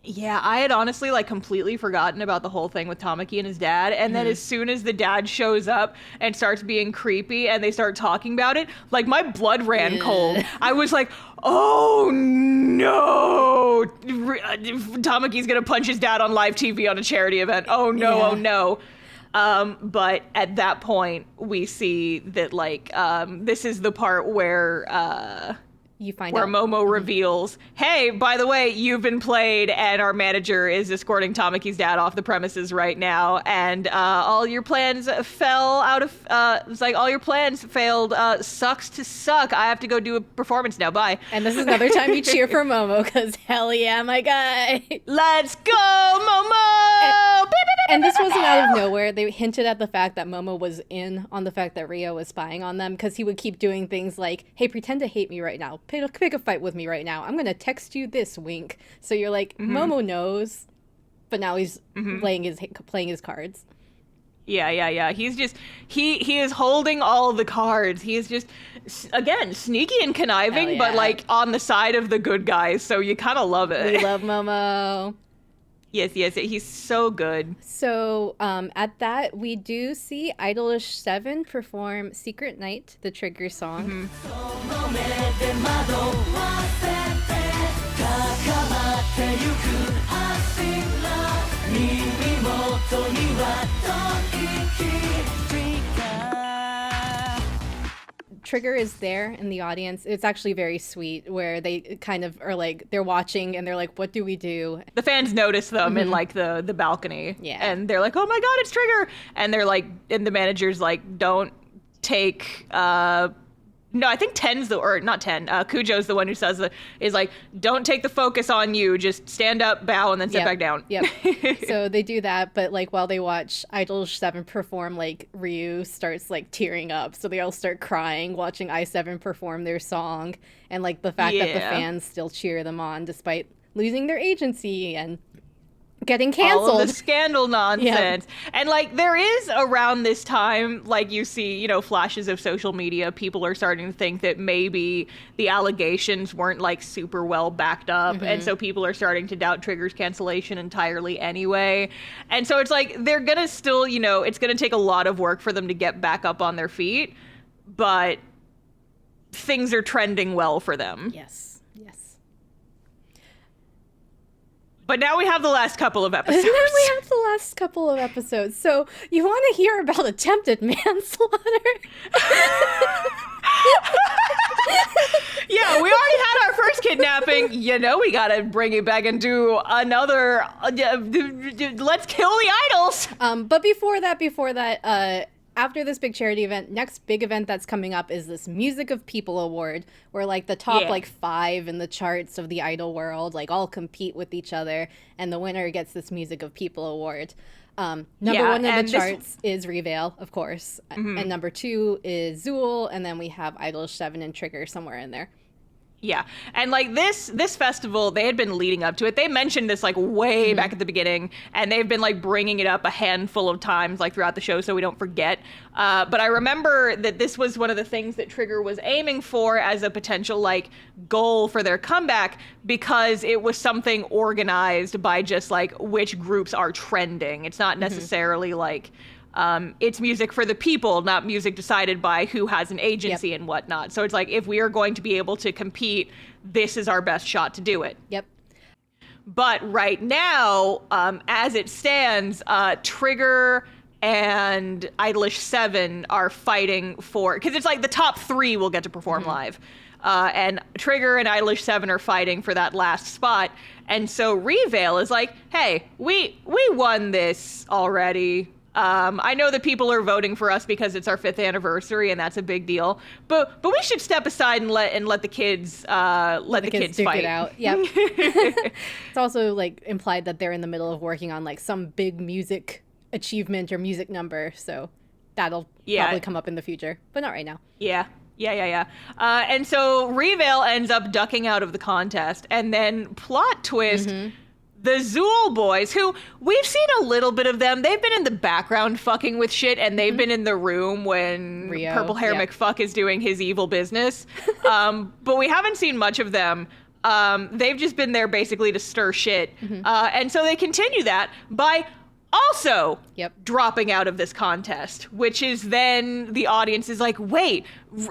Yeah, I had honestly like completely forgotten about the whole thing with Tamaki and his dad. And then as soon as the dad shows up and starts being creepy and they start talking about it, like my blood ran cold. I was like, oh no, Tamaki's gonna punch his dad on live TV on a charity event. Oh no, oh no. But at that point we see that like, this is the part where, you find where out. Momo reveals, hey, by the way, you've been played and our manager is escorting Tamaki's dad off the premises right now and all your plans fell out of, it's like all your plans failed, sucks to suck. I have to go do a performance now, bye. And this is another time you cheer for Momo because hell yeah, my guy. Let's go, Momo! And this wasn't out of nowhere. They hinted at the fact that Momo was in on the fact that Rio was spying on them because he would keep doing things like, hey, pretend to hate me right now. Pick a fight with me right now. I'm going to text you this, wink. So you're like, Momo knows, but now he's playing his cards. Yeah. He's just, he is holding all the cards. He is just, again, sneaky and conniving, but like on the side of the good guys. So you kind of love it. We love Momo. Yes, he's so good. So at that, we do see IDOLiSH7 perform Secret Night, the trigger song. Trigger is there in the audience. It's actually very sweet where they kind of are like, they're watching and they're like, what do we do? The fans notice them in like the balcony. Yeah. And they're like, oh my God, it's Trigger. And they're like, and the manager's like, don't take, no, I think Kujo's the one who says is like, don't take the focus on you. Just stand up, bow, and then sit back down. Yep. So they do that, but like while they watch IDOL7 perform, like Ryu starts like tearing up. So they all start crying watching I7 perform their song. And like the fact that the fans still cheer them on despite losing their agency and getting canceled. All of the scandal nonsense. And like there is around this time, like you see, you know, flashes of social media, people are starting to think that maybe the allegations weren't like super well backed up. And so people are starting to doubt Trigger's cancellation entirely anyway. And so it's like they're gonna still, you know, it's gonna take a lot of work for them to get back up on their feet, but things are trending well for them. Yes. But now we have the last couple of episodes. And then we have the last couple of episodes. So you want to hear about attempted manslaughter? Yeah, we already had our first kidnapping. You know, we gotta bring it back and do another. Let's kill the idols. But before that, after this big charity event, next big event that's coming up is this Music of People Award, where like the top like 5 in the charts of the idol world like all compete with each other, and the winner gets this Music of People Award. Number 1 in the charts is Revale, of course, and number 2 is Zool, and then we have IDOL7 and Trigger somewhere in there. Yeah. And like this festival, they had been leading up to it. They mentioned this like way back at the beginning, and they've been like bringing it up a handful of times like throughout the show so we don't forget. But I remember that this was one of the things that Trigger was aiming for as a potential like goal for their comeback, because it was something organized by just like which groups are trending. It's not necessarily like it's music for the people, not music decided by who has an agency and whatnot. So it's like, if we are going to be able to compete, this is our best shot to do it. Yep. But right now, as it stands, Trigger and IDOLiSH7 are fighting for, because it's like the top 3 will get to perform live. And Trigger and IDOLiSH7 are fighting for that last spot. And so Revale is like, hey, we won this already. I know that people are voting for us because it's our 5th anniversary, and that's a big deal. But we should step aside and let the kids kids duke fight it out. Yep. It's also like implied that they're in the middle of working on like some big music achievement or music number, so that'll probably come up in the future, but not right now. Yeah. And so Revale ends up ducking out of the contest, and then plot twist. The Zool boys, who we've seen a little bit of them, they've been in the background fucking with shit, and they've been in the room when Rio, Purple Hair McFuck is doing his evil business. But we haven't seen much of them. They've just been there basically to stir shit. And so they continue that by also dropping out of this contest, which is then the audience is like, wait,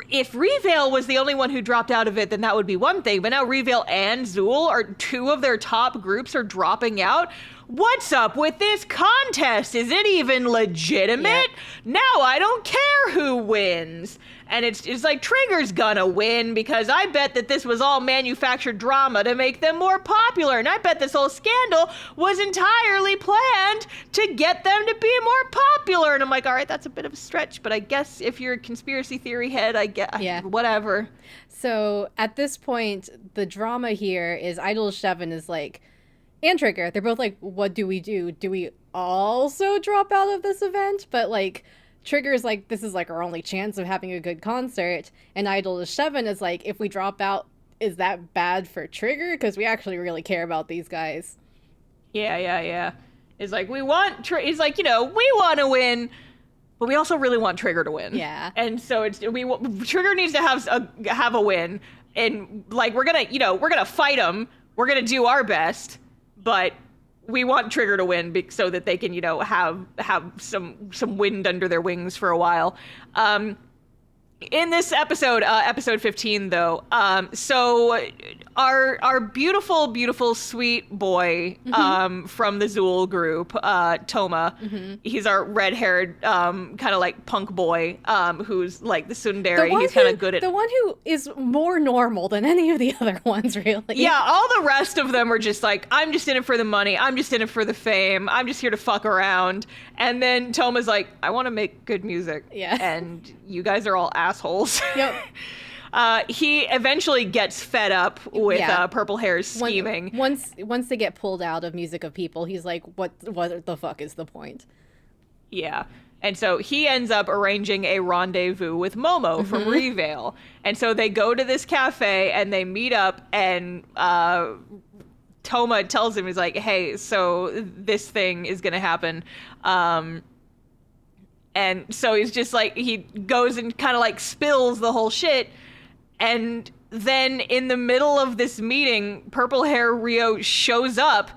if Revale was the only one who dropped out of it, then that would be one thing. But now Revale and Zool are 2 of their top groups are dropping out. What's up with this contest? Is it even legitimate? Now I don't care who wins. And it's like, Trigger's gonna win because I bet that this was all manufactured drama to make them more popular. And I bet this whole scandal was entirely planned to get them to be more popular. And I'm like, all right, that's a bit of a stretch, but I guess if you're a conspiracy theory head, I get whatever. So at this point, the drama here is IDOLiSH7 is like, and Trigger, they're both like, what do we do? Do we also drop out of this event? But like, Trigger's like, this is like our only chance of having a good concert. And IDOLiSH7 is like, if we drop out, is that bad for Trigger? Because we actually really care about these guys. Yeah. It's like, we want, it's like, we want to win, but we also really want Trigger to win. Yeah. And so Trigger needs to have a win. And like, we're gonna fight him. We're gonna do our best, but we want Trigger to win so that they can, have some wind under their wings for a while. In this episode, episode 15, though, so our beautiful, beautiful, sweet boy from the Zool group, Toma, he's our red-haired, kind of like punk boy, who's like the tsundere. He's kind of good at... The one who is more normal than any of the other ones, really. Yeah, all the rest of them are just like, I'm just in it for the money. I'm just in it for the fame. I'm just here to fuck around. And then Toma's like, I want to make good music. Yeah. And you guys are all assholes. Yep. He eventually gets fed up with Purple Hair's scheming. Once they get pulled out of Music of People, he's like, what the fuck is the point? Yeah. And so he ends up arranging a rendezvous with Momo from Revale. And so they go to this cafe and they meet up, and Toma tells him, he's like, hey, so this thing is going to happen. And so he's just like, he goes and kind of like spills the whole shit. And then in the middle of this meeting, Purple Hair Rio shows up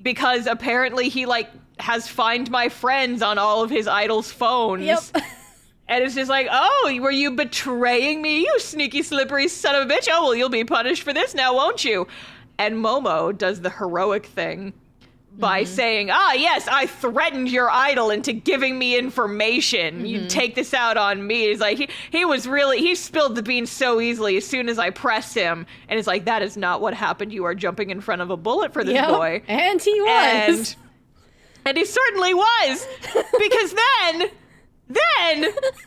because apparently he like has Find My Friends on all of his idols' phones. Yep. And it's just like, oh, were you betraying me, you sneaky, slippery son of a bitch? Oh, well, you'll be punished for this now, won't you? And Momo does the heroic thing by saying, yes, I threatened your idol into giving me information. You take this out on me. It's like, he spilled the beans so easily as soon as I pressed him. And it's like, that is not what happened. You are jumping in front of a bullet for this boy. And he was. And he certainly was. Because then Then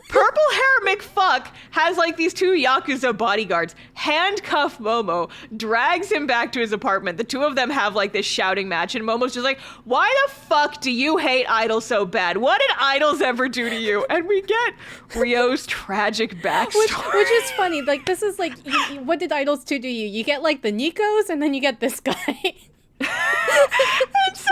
purple hair McFuck has like these two Yakuza bodyguards handcuff Momo, drags him back to his apartment. The two of them have like this shouting match, and Momo's just like, why the fuck do you hate IDOL so bad? What did IDOLs ever do to you? And we get Ryo's tragic backstory. Which is funny. Like, this is like, what did IDOLs do to you? You get like the Nikos, and then you get this guy. And so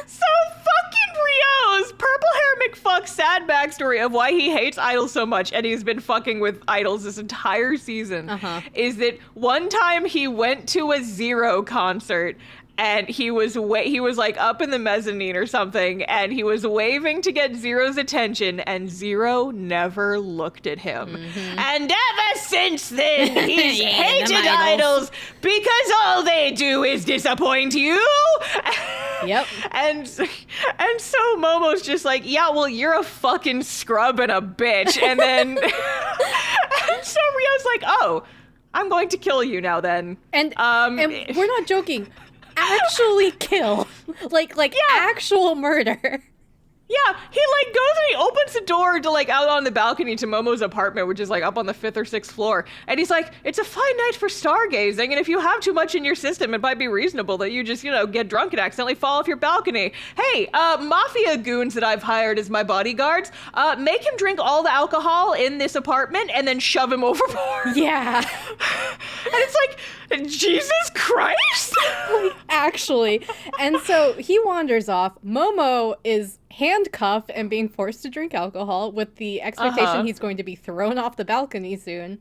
fucking Ryo's purple hair McFuck sad backstory of why he hates IDOL so much, and he's been fucking with idols this entire season, is that one time he went to a Zero concert, and he was like up in the mezzanine or something, and he was waving to get Zero's attention, and Zero never looked at him. And ever since then, he's hated idols because all they do is disappoint you. Yep. And so Momo's just like, yeah, well, you're a fucking scrub and a bitch. And then and so Ryo's like, oh, I'm going to kill you now then. And we're not joking. Actually kill. Like actual murder. Yeah, he like goes and he opens the door to like out on the balcony to Momo's apartment, which is like up on the 5th or 6th floor. And he's like, it's a fine night for stargazing, and if you have too much in your system, it might be reasonable that you just, get drunk and accidentally fall off your balcony. Hey, mafia goons that I've hired as my bodyguards, make him drink all the alcohol in this apartment and then shove him overboard. Yeah. And it's like, Jesus Christ. Actually. And so he wanders off. Momo is handcuffed and being forced to drink alcohol with the expectation he's going to be thrown off the balcony soon.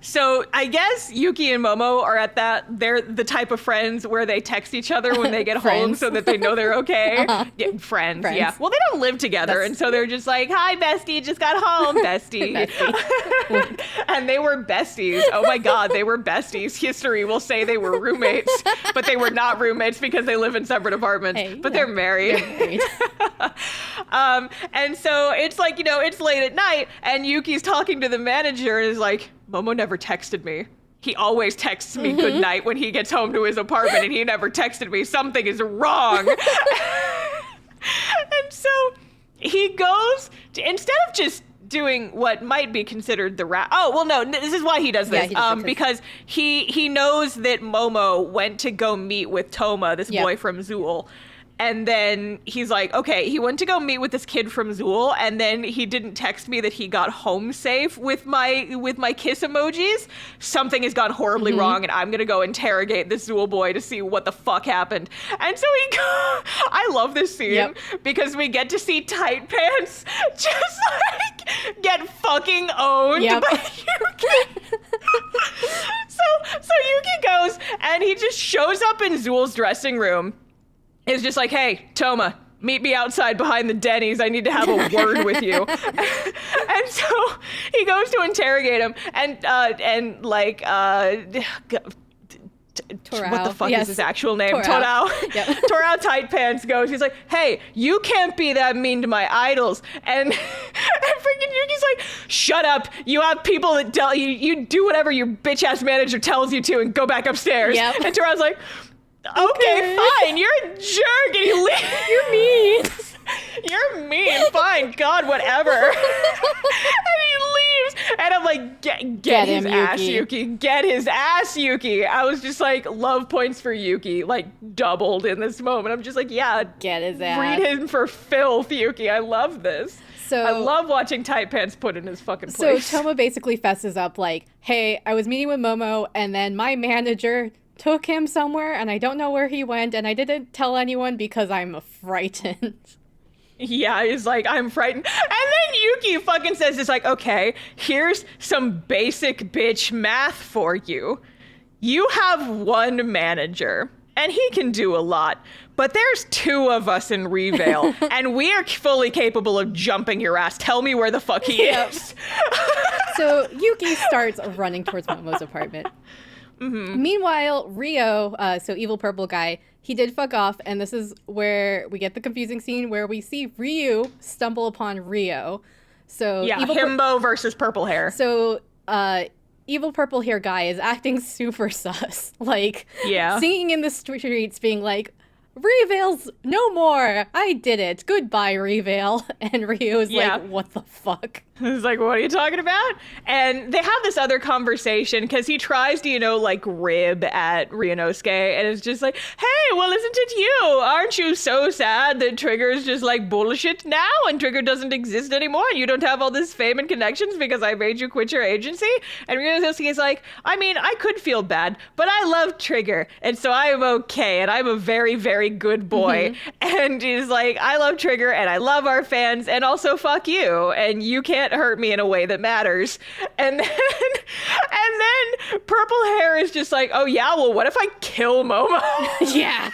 So I guess Yuki and Momo are they're the type of friends where they text each other when they get home so that they know they're okay. Yeah, friends, yeah. Well, they don't live together, and so they're just like, hi, bestie, just got home, bestie. And they were besties. Oh my God, they were besties. History will say they were roommates, but they were not roommates because they live in separate apartments, but they're married. They're married. And so it's like, it's late at night, and Yuki's talking to the manager and is like, Momo never texted me. He always texts me good night when he gets home to his apartment, and he never texted me. Something is wrong. And so he goes to, instead of just doing what might be considered the this is why he does this. Because he knows that Momo went to go meet with Toma, this boy from Zool. And then he's like, okay, he went to go meet with this kid from Zool, and then he didn't text me that he got home safe with my kiss emojis. Something has gone horribly wrong, and I'm gonna go interrogate this Zool boy to see what the fuck happened. And so I love this scene because we get to see Tight Pants just like get fucking owned by Yuki. So Yuki goes and he just shows up in Zool's dressing room. It's just like, hey, Toma, meet me outside behind the Denny's. I need to have a word with you. And so he goes to interrogate him, and like, Torao. What the fuck is his actual name? Torao. Torao Tight Pants goes, he's like, hey, you can't be that mean to my idols. And freaking Yuki's like, shut up. You have people that tell you do whatever your bitch ass manager tells you to and go back upstairs. And Torao's like, okay, fine, you're a jerk, and he leaves. You're mean. You're mean, fine, God, whatever. And he leaves, and I'm like, get his ass, Yuki. Get his ass, Yuki. I was just like, love points for Yuki, like, doubled in this moment. I'm just like, yeah, get his ass. Read him for filth, Yuki. I love this. I love watching Tight Pants put in his fucking place. So Toma basically fesses up like, hey, I was meeting with Momo, and then my manager took him somewhere, and I don't know where he went, and I didn't tell anyone because I'm frightened. Yeah, he's like, I'm frightened. And then Yuki fucking says, it's like, okay, here's some basic bitch math for you. You have one manager, and he can do a lot, but there's two of us in Revale, and we are fully capable of jumping your ass. Tell me where the fuck he is. So Yuki starts running towards Momo's apartment. Meanwhile, Ryo, so evil purple guy, he did fuck off, and this is where we get the confusing scene where we see Ryu stumble upon Ryo. So himbo versus purple hair. So evil purple hair guy is acting super sus, like singing in the streets, being like, Reveal's no more. I did it. Goodbye, Reveal. And Ryo's Yeah. like, what the fuck? He's like, what are you talking about? And they have this other conversation because he tries to, like rib at Ryunosuke, and it's just like, hey, well, isn't it you? Aren't you so sad that Trigger's just like bullshit now and Trigger doesn't exist anymore and you don't have all this fame and connections because I made you quit your agency? And Ryunosuke is like, I mean, I could feel bad, but I love Trigger, and so I am okay, and I'm a very, very good boy. And he's like, I love Trigger, and I love our fans, and also fuck you, and you can't hurt me in a way that matters. And then Purple Hair is just like, oh yeah, well, what if I kill Momo? Yeah.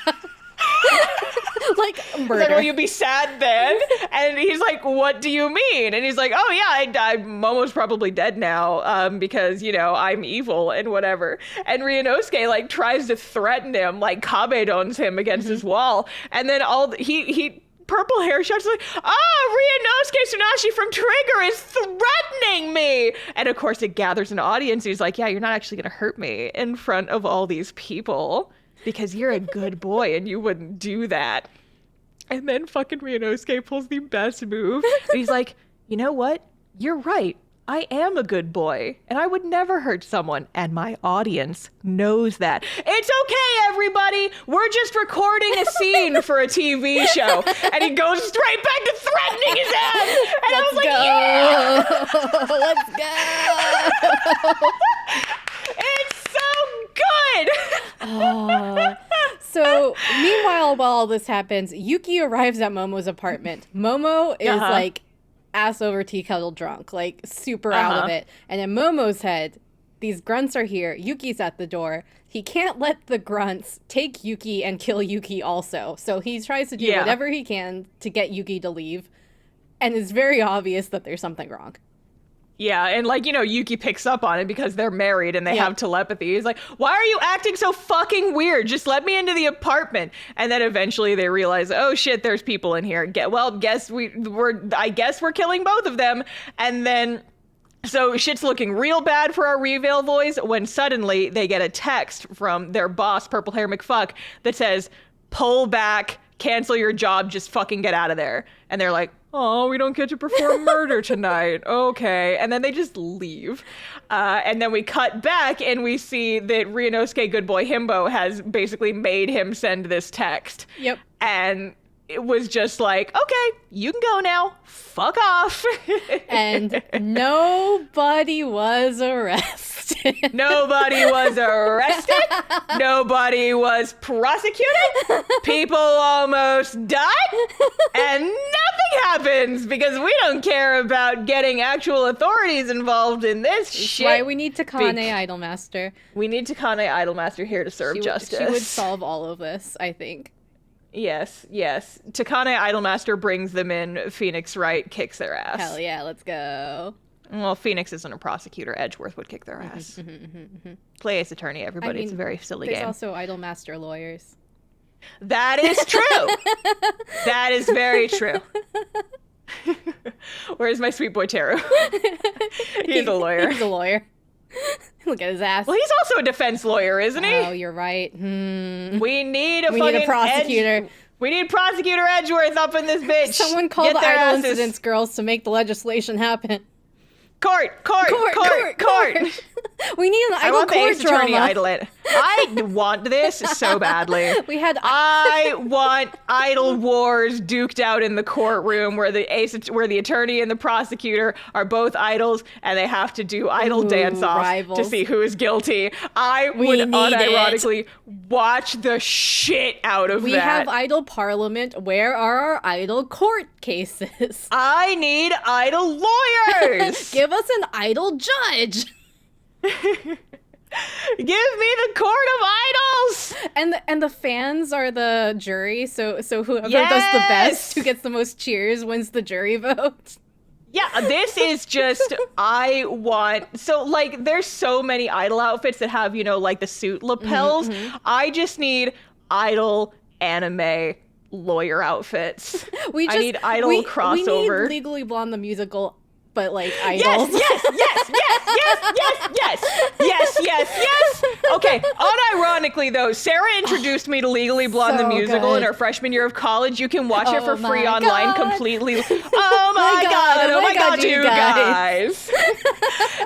Like, murder. Like, will you be sad then? And he's like, what do you mean? And he's like, oh yeah, Momo's probably dead now, because, I'm evil and whatever. And Ryunosuke, like, tries to threaten him, like, Kabedons him against his wall. And then he Purple Hair shouts like, Ryunosuke Tsunashi from Trigger is threatening me. And of course it gathers an audience. He's like, yeah, you're not actually going to hurt me in front of all these people because you're a good boy and you wouldn't do that. And then fucking Ryunosuke pulls the best move. And he's like, you know what? You're right. I am a good boy, and I would never hurt someone, and my audience knows that. It's okay, everybody. We're just recording a scene for a TV show. And he goes straight back to threatening his ass. And I was like, yeah! Let's go. It's so good. So, meanwhile, while all this happens, Yuki arrives at Momo's apartment. Momo is like ass over tea kettle drunk, like super out of it. And in Momo's head, these grunts are here. Yuki's at the door. He can't let the grunts take Yuki and kill Yuki also. So he tries to do whatever he can to get Yuki to leave. And it's very obvious that there's something wrong. Yeah, and like, Yuki picks up on it because they're married and they have telepathy. He's like, why are you acting so fucking weird? Just let me into the apartment. And then eventually they realize, oh shit, there's people in here. I guess we're killing both of them. And then, so shit's looking real bad for our Reveal boys when suddenly they get a text from their boss, Purple Hair McFuck, that says, pull back, cancel your job, just fucking get out of there. And they're like, oh, we don't get to perform murder tonight. Okay. And then they just leave. And then we cut back and we see that Ryunosuke Good Boy Himbo has basically made him send this text. Yep. And it was just like, okay, you can go now. Fuck off. And nobody was arrested. Nobody was arrested. Nobody was prosecuted. People almost died. And nothing happens because we don't care about getting actual authorities involved in this shit. That's why we need Takane Idolmaster. We need Takane Idolmaster here to serve justice. She would solve all of this, I think. Yes. Takane Idolmaster brings them in. Phoenix Wright kicks their ass. Hell yeah, let's go. Well, Phoenix isn't a prosecutor. Edgeworth would kick their ass. Play Ace Attorney, everybody. It's a very silly game. There's also Idolmaster lawyers. That is true. That is very true. Where's my sweet boy Teru? He's a lawyer. He's a lawyer. Look at his ass. Well, he's also a defense lawyer, isn't he? Oh, you're right. We need a prosecutor. We need Prosecutor Edgeworth up in this bitch. Someone call the Idol Incidents girls to make the legislation happen. Court. We need an Idol court drama. I want this so badly. I want Idol wars duked out in the courtroom where the attorney and the prosecutor are both idols and they have to do idol dance-off to see who is guilty. I would unironically watch the shit out of that. We have Idol Parliament. Where are our Idol court cases? I need Idol lawyers. Give us an Idol judge. Give me the court of idols. And the fans are the jury, so whoever does the best, who gets the most cheers, wins the jury vote. Yeah, this is just, there's so many Idol outfits that have, like the suit lapels. I just need Idol anime lawyer outfits. I need Idol crossover. We need Legally Blonde the musical, but like idols. Yes. Okay, Unironically, though, Sarah introduced me to Legally Blonde, So the musical, in good. our freshman year of college. You can watch it for free my online God. completely. Oh my God, you guys.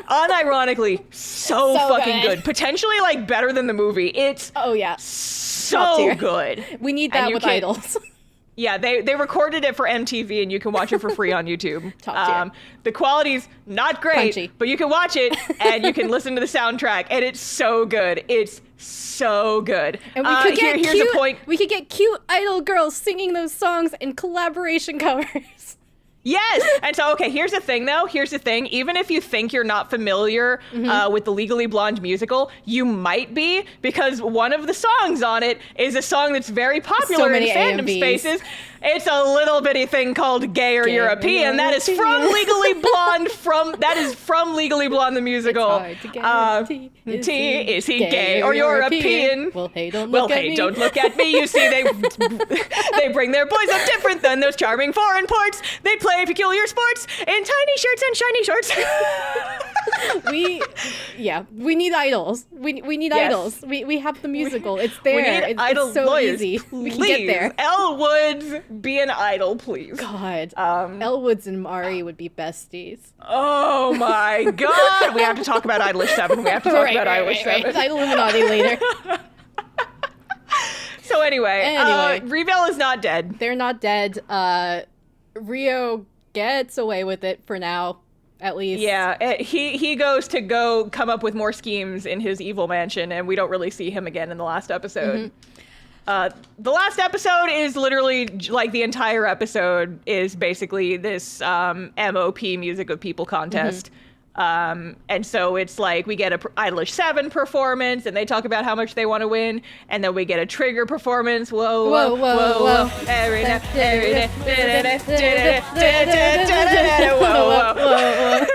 Unironically, so fucking good. Potentially, like, better than the movie. It's Oh, yeah. so good. We need And that you with can- idols. Yeah, they recorded it for MTV, and you can watch it for free on YouTube. Top tier. The quality's not great, Punchy. but you can watch it, and you can listen to the soundtrack, and it's so good. It's so good. And we could get here's cute, a point. We could get cute idol girls singing those songs in collaboration covers. Yes. And so, okay, here's the thing, though. Here's the thing. Even if you think you're not familiar with the Legally Blonde musical, you might be, because one of the songs on it is a song that's very popular in many fandom AMVs. spaces. It's a little bitty thing called Gay or Gay or European. That is from European. Legally Blonde. That is from Legally Blonde, the musical. It's hard to guarantee. Is he gay or European? Well, hey, don't Well, look at hey, me. don't look at me. You see, they bring their boys up different than those charming foreign ports. They play peculiar sports in tiny shirts and shiny shorts. we need idols. We need Yes. idols. We have the musical. It's there. We need it's idol so lawyers. easy. Please. We can get there. Elle Woods, be an idol, please. God, Elwoods and Mari would be besties. Oh my God. We have to talk about IDOLiSH7. We have to talk about IDOLiSH7. Idol Illuminati later. So anyway, Revel is not dead. They're not dead. Rio gets away with it for now, at least. Yeah, he goes to come up with more schemes in his evil mansion, and we don't really see him again in the last episode. The last episode is literally, like, the entire episode is basically this MOP Music of People contest. And so it's like we get a IDOLiSH7 performance, and they talk about how much they want to win, and then we get a Trigger performance. Whoa, whoa, whoa, whoa. Every day, whoa, whoa.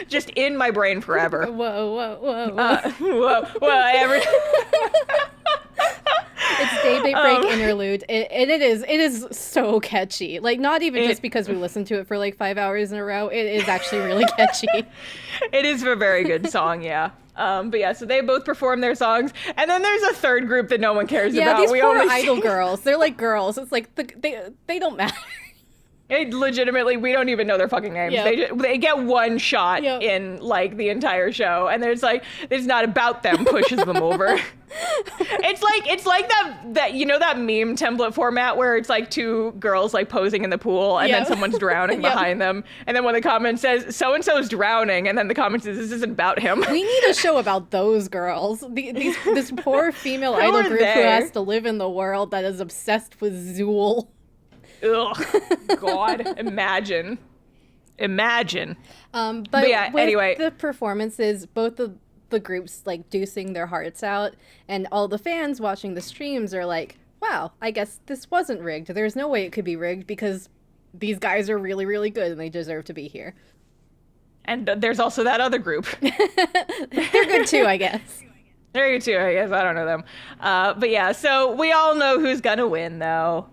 Just in my brain forever. Whoa, whoa. Every. It's Daybreak interlude, and it is so catchy. Like, not even just because we listened to it for like 5 hours in a row. It is actually really catchy. It is a very good song, yeah. But yeah, so they both perform their songs, and then there's a third group that no one cares about. Yeah, these poor only idol see- girls. They're like girls. It's like they don't matter. Legitimately, we don't even know their fucking names. Yep. They get one shot Yep. in like the entire show, and there's like it's not about them pushes them over. It's like that you know that meme template format where it's like two girls like posing in the pool, and Yep. then someone's drowning Yep. behind them, and then when the comment says so and so's drowning, and then the comment says this isn't about him. We need a show about those girls. This poor female Who idol are group they? who has to live in the world that is obsessed with Zool. Ugh, God, imagine. But yeah, with anyway. the performances, both of the groups like deucing their hearts out, and all the fans watching the streams are like, wow, I guess this wasn't rigged. There's no way it could be rigged because these guys are really, really good and they deserve to be here. And there's also that other group. They're good too, I guess. They're good too, I guess. I don't know them. But yeah, so we all know who's gonna win, though.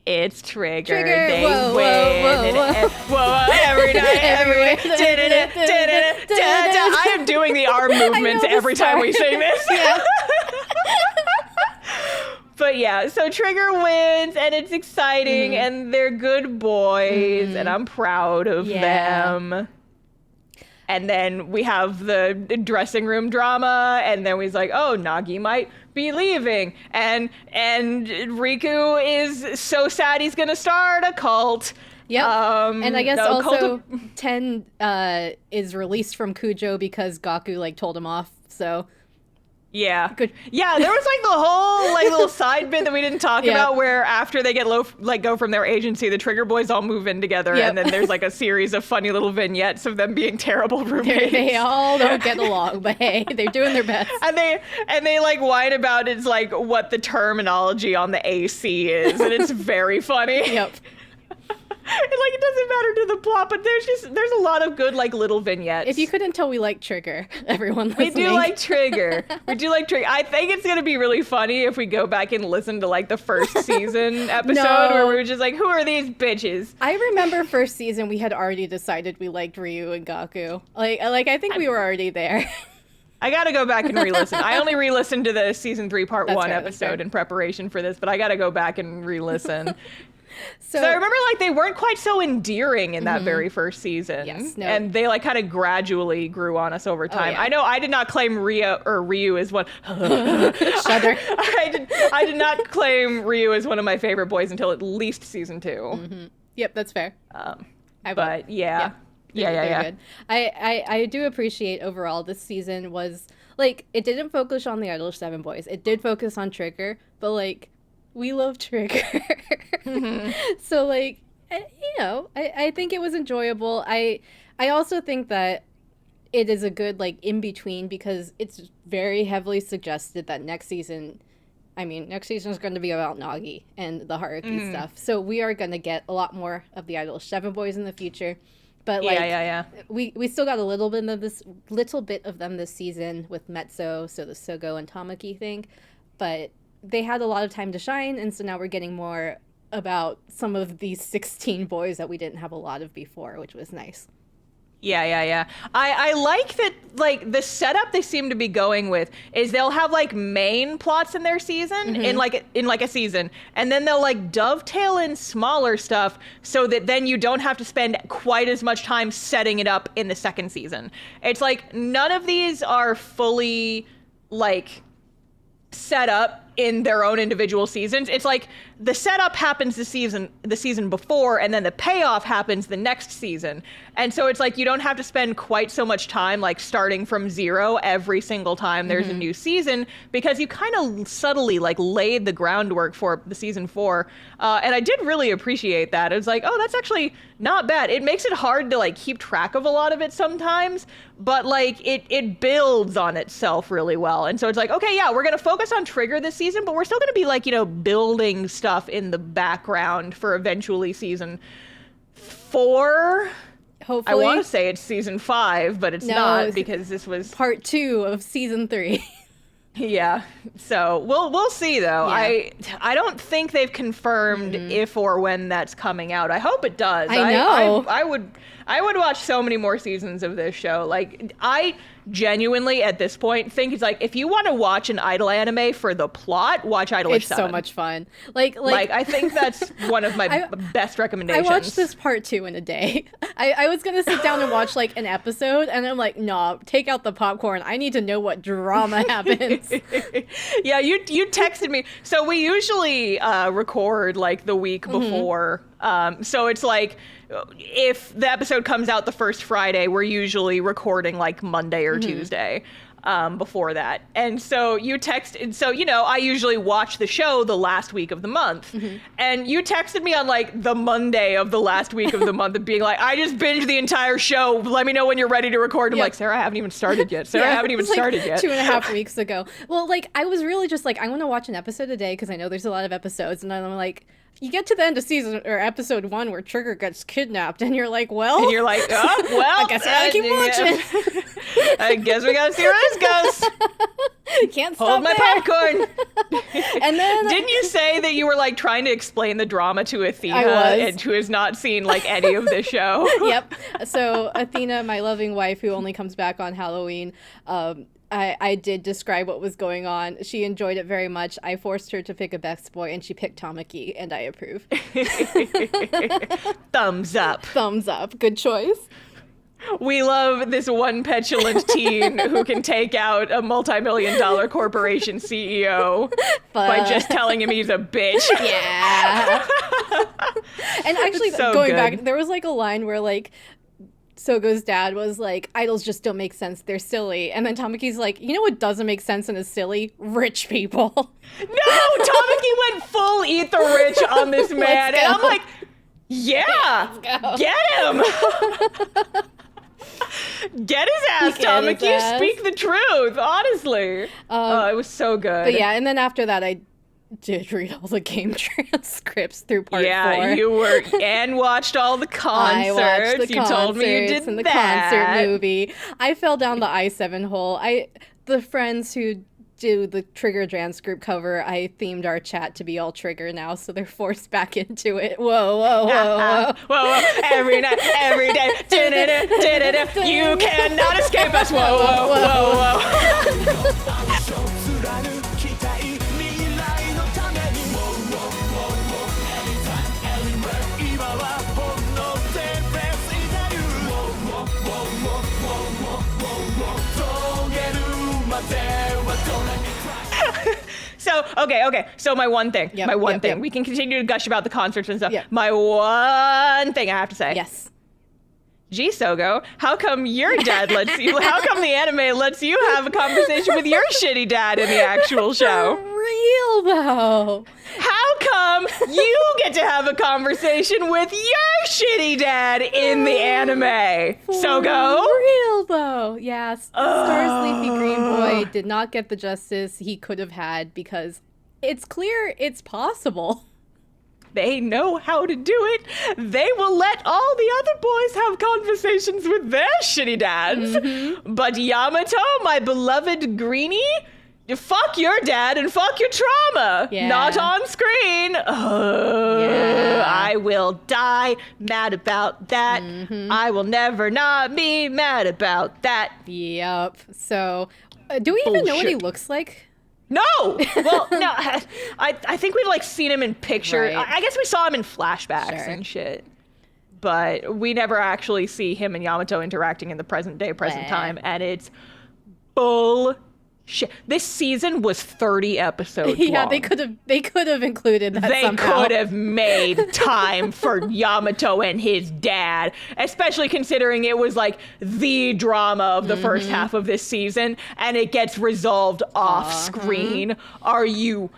It's Trigger. Trigger. They Whoa, win. whoa, Whoa, every night, every week. I am doing the arm movements the every time we start. sing this. Yeah. But yeah, so Trigger wins, and it's exciting, and they're good boys, and I'm proud of them. And then we have the dressing room drama, and then he's like, oh, Nagi might be leaving. And Riku is so sad he's going to start a cult. Yep. And I guess no, also Ten is released from Kujo because Gaku like told him off. So yeah. Good. Yeah, there was like the whole like little side bit that we didn't talk Yeah. about where after they get go from their agency, the Trigger boys all move in together, Yep. and then there's like a series of funny little vignettes of them being terrible roommates. they all don't get along, but hey, they're doing their best. And they like whine about it's like what the terminology on the AC is, and it's very funny. Yep. And like it doesn't matter to the plot, but there's a lot of good like little vignettes. If you couldn't tell, we like Trigger. Everyone listening. We do like Trigger. We do like Trigger. I think it's gonna be really funny if we go back and listen to like the first season episode where we were just like, who are these bitches? I remember first season we had already decided we liked Ryu and Gaku. Like I think we were already there. I gotta go back and re-listen. I only re-listened to the season 3 part 1 fair, episode in preparation for this, but I gotta go back and re-listen. So I remember like they weren't quite so endearing in that very first season. Yes, no. And they like kind of gradually grew on us over time. yeah. I know I did not claim Ryu as one. Shudder. I did not claim Ryu as one of my favorite boys until at least season 2. Mm-hmm. Yep, that's fair. But yeah. They're good. I do appreciate overall this season was like it didn't focus on the IDOLiSH7 boys. It did focus on Trigger, but like we love Trigger. So like I think it was enjoyable. I also think that it is a good like in between because it's very heavily suggested that next season is going to be about Nagi and the Haruki stuff. So we are going to get a lot more of the IDOLiSH7 boys in the future. But like we still got a little bit of them this season with Metso, so the Sogo and Tamaki thing. But they had a lot of time to shine, and so now we're getting more about some of these 16 boys that we didn't have a lot of before, which was nice. Yeah. I like that, like, the setup they seem to be going with is they'll have, like, main plots in their season, in a season, and then they'll, like, dovetail in smaller stuff so that then you don't have to spend quite as much time setting it up in the second season. It's like, none of these are fully, like, set up in their own individual seasons. It's like the setup happens the season before, and then the payoff happens the next season. And so it's like you don't have to spend quite so much time like starting from zero every single time there's a new season, because you kind of subtly like laid the groundwork for the season 4. And I did really appreciate that. It was like, oh, that's actually not bad. It makes it hard to like keep track of a lot of it sometimes, but like it builds on itself really well. And so it's like, okay, yeah, we're going to focus on Trigger this season, but we're still going to be like, building stuff in the background for eventually season 4. Hopefully. I want to say it's season 5, but it's not, because this was part 2 of season 3. Yeah. So we'll see though. Yeah. I don't think they've confirmed if or when that's coming out. I hope it does. I know. I would watch so many more seasons of this show. Like, I genuinely at this point think it's like, if you want to watch an idol anime for the plot, watch IDOLiSH7. It's so much fun. Like I think that's one of my best recommendations. I watched this part 2 in a day. I was gonna sit down and watch like an episode, and I'm like, no, take out the popcorn. I need to know what drama happens. Yeah, you texted me. So we usually record like the week before. So it's like, if the episode comes out the first Friday, we're usually recording like Monday or Tuesday before that. And so you texted, so, I usually watch the show the last week of the month. And you texted me on like the Monday of the last week of the month and being like, I just binged the entire show. Let me know when you're ready to record. I'm like, Sarah, I haven't even started yet. Sarah, I haven't even started yet. 2.5 weeks ago. Well, like, I was really just like, I want to watch an episode a day because I know there's a lot of episodes. And I'm like, you get to the end of season or episode 1 where Trigger gets kidnapped, and you're like, well, oh, well, I guess I gotta keep watching. I guess we gotta see where this goes. Can't stop. Hold my popcorn. And then didn't you say that you were like trying to explain the drama to Athena, and who has not seen like any of the show? Yep. So Athena, my loving wife, who only comes back on Halloween, I did describe what was going on. She enjoyed it very much. I forced her to pick a best boy, and she picked Tamaki, and I approve. Thumbs up. Thumbs up. Good choice. We love this one petulant teen who can take out a multi-million-dollar corporation CEO by just telling him he's a bitch. Yeah. And actually, so going good. back, there was like a line where like Sogo's dad was like, idols just don't make sense, they're silly. And then Tamaki's like, you know what doesn't make sense and is silly? Rich people. No! Tamaki went full eat the rich on this man. And I'm like, yeah! Get him! Get his ass, Tamaki. Speak the truth, honestly. It was so good. But yeah, and then after that, I did read all the game transcripts through part 4. Yeah, you were, and watched all the concerts. I watched the you told me you did and the that. concert movie. I fell down the i7 hole. The friends who do the Trigger Dance group cover, I themed our chat to be all Trigger now, so they're forced back into it. Whoa, whoa, whoa, whoa. Every night, every day. You cannot escape us. Whoa, whoa, whoa, whoa. So, okay. So my one thing, thing. We can continue to gush about the concerts and stuff. Yep. My one thing I have to say. Yes. Gee, Sogo, how come your dad lets you, how come the anime lets you have a conversation with your shitty dad in the actual show? For real, though. How come you get to have a conversation with your shitty dad in the anime? Sogo? For real, though. Yes. Star Sleepy Green Boy did not get the justice he could have had because it's clear it's possible. They know how to do it. They will let all the other boys have conversations with their shitty dads. Mm-hmm. But Yamato, my beloved Greenie, fuck your dad and fuck your trauma. Yeah. Not on screen. I will die mad about that. Mm-hmm. I will never not be mad about that. Yep. So, do we even know what he looks like? No! Well, no, I think we've, like, seen him in pictures. Right. I guess we saw him in flashbacks and shit. But we never actually see him and Yamato interacting in the present time, and it's bullshit. This season was 30 episodes long. They could have included that somehow. They could have made time for Yamato and his dad, especially considering it was like the drama of the first half of this season, and it gets resolved off screen. Are you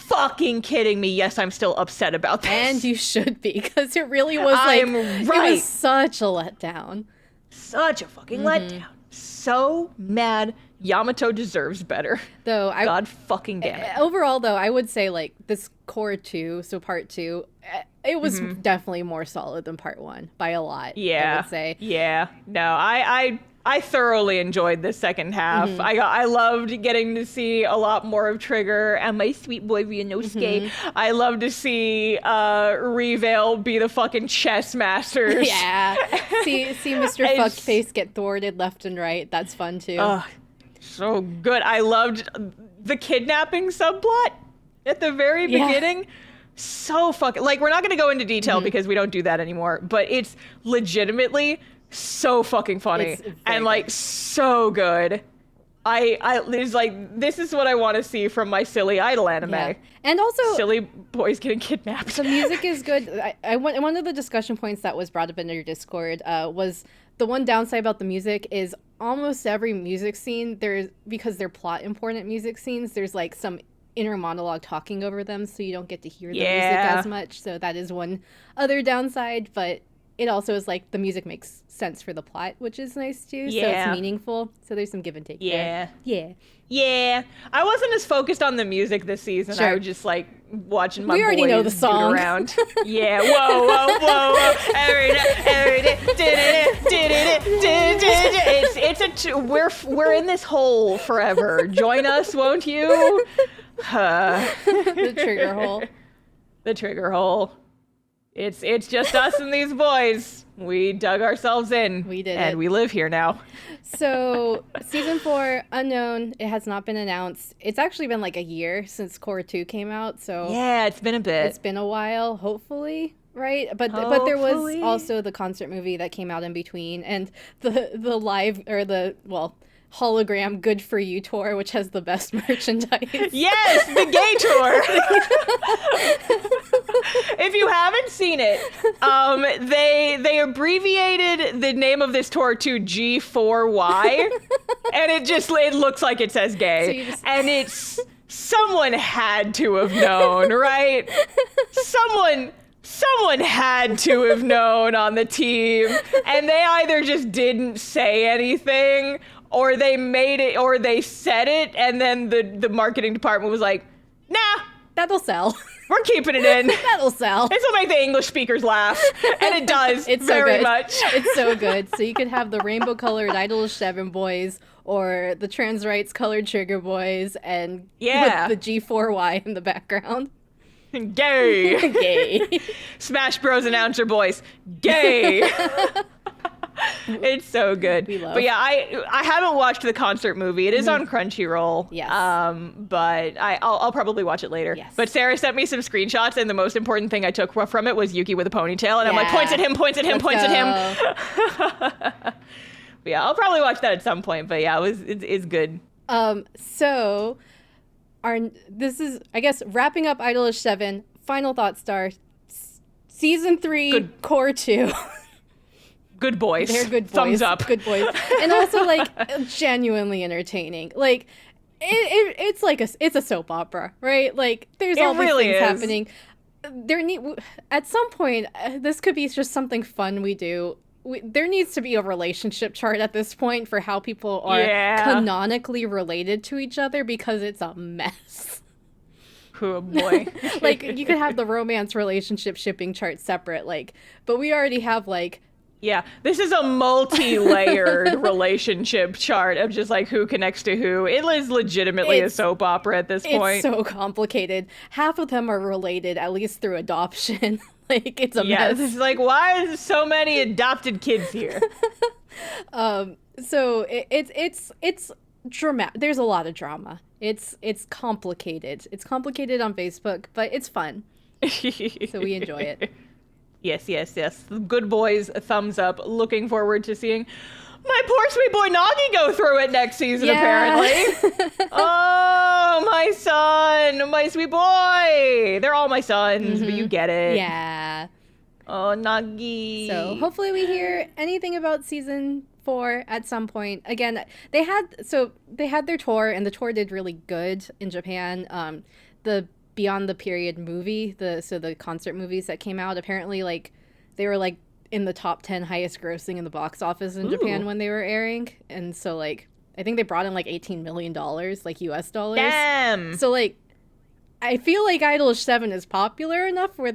fucking kidding me? Yes, I'm still upset about this. And you should be, because it really was it was such a letdown. Such a fucking letdown. So mad. Yamato deserves better. Though God fucking damn it. Overall, though, I would say like this core 2, so part 2, it was definitely more solid than part 1 by a lot. Yeah. I would say. Yeah. No, I thoroughly enjoed the second half. I loved getting to see a lot more of Trigger and my sweet boy Ryunosuke. I love to see Revale be the fucking chess masters. Yeah. see Mr. Fuckface get thwarted left and right. That's fun too. So good. I loved the kidnapping subplot at the very beginning. So fucking, like, we're not going to go into detail because we don't do that anymore, but it's legitimately so fucking funny and like so good. It's like, this is what I want to see from my silly idol anime. Yeah. And also silly boys getting kidnapped. The music is good. One of the discussion points that was brought up in your Discord was the one downside about the music is almost every music scene because they're plot important music scenes, there's like some inner monologue talking over them, so you don't get to hear the music as much. So that is one other downside, but it also is like the music makes sense for the plot, which is nice too. So it's meaningful. So there's some give and take there. Yeah. I wasn't as focused on the music this season. I was just like watching my boys. We already know the song. Around. Yeah. Whoa. Every day. We're in this hole forever. Join us, won't you? The trigger hole. The trigger hole. It's just us and these boys. We dug ourselves in. We did and we live here now. So, season 4, unknown. It has not been announced. It's actually been like a year since Core 2 came out. So yeah, it's been a bit. It's been a while, hopefully. Right? But there was also the concert movie that came out in between, and the live, or hologram Good For You tour, which has the best merchandise. Yes, the gay tour. If you haven't seen it, they abbreviated the name of this tour to G4Y, and it looks like it says gay. And it's, someone had to have known, right? Someone had to have known on the team, and they either just didn't say anything, or they made it, or they said it, and then the marketing department was like, nah, That'll sell. We're keeping it in. That'll sell. This will make the English speakers laugh. And it does. It's very so good. much. It's so good. So you could have the rainbow-colored IDOLiSH7 boys or the trans rights colored Trigger boys and with the G4Y in the background. Gay. Gay. Smash Bros announcer voice. Gay. It's so good. But yeah, I haven't watched the concert movie. It is on Crunchyroll. Yes. But I'll probably watch it later. Yes. But Sarah sent me some screenshots, and the most important thing I took from it was Yuki with a ponytail, and I'm like, points at him, points at him, points at him. But yeah, I'll probably watch that at some point. But yeah, it's good. So this is, I guess, wrapping up IDOLiSH7. Final thought, Star. Season 3, Core 2. Good boys. They're good boys. Thumbs up. Good boys. And also, like, genuinely entertaining. Like, it's like it's a soap opera, right? Like, there's all these things happening. At some point, this could be just something fun we do. There needs to be a relationship chart at this point for how people are canonically related to each other, because it's a mess. Oh boy. Like, you could have the romance relationship shipping chart separate, like, but we already have, like, yeah, this is a multi-layered relationship chart of just like who connects to who. It is legitimately a soap opera at this point. It's so complicated. Half of them are related, at least through adoption. Like, it's a mess. It's like, why is there so many adopted kids here? So it's dramatic. There's a lot of drama. It's complicated. It's complicated on Facebook, but it's fun. So we enjoy it. Yes. Good boys, a thumbs up. Looking forward to seeing my poor sweet boy Nagi go through it next season, apparently. Oh, my son, my sweet boy. They're all my sons, but you get it. Yeah. Oh, Nagi. So hopefully we hear anything about season 4 at some point. Again, they had their tour, and the tour did really good in Japan. The Beyond the Period movie, the concert movies that came out, apparently, like, they were, like, in the top 10 highest grossing in the box office in Japan when they were airing. And so, like, I think they brought in, like, $18 million, like, US dollars. Damn! So, like, I feel like IDOLiSH7 is popular enough where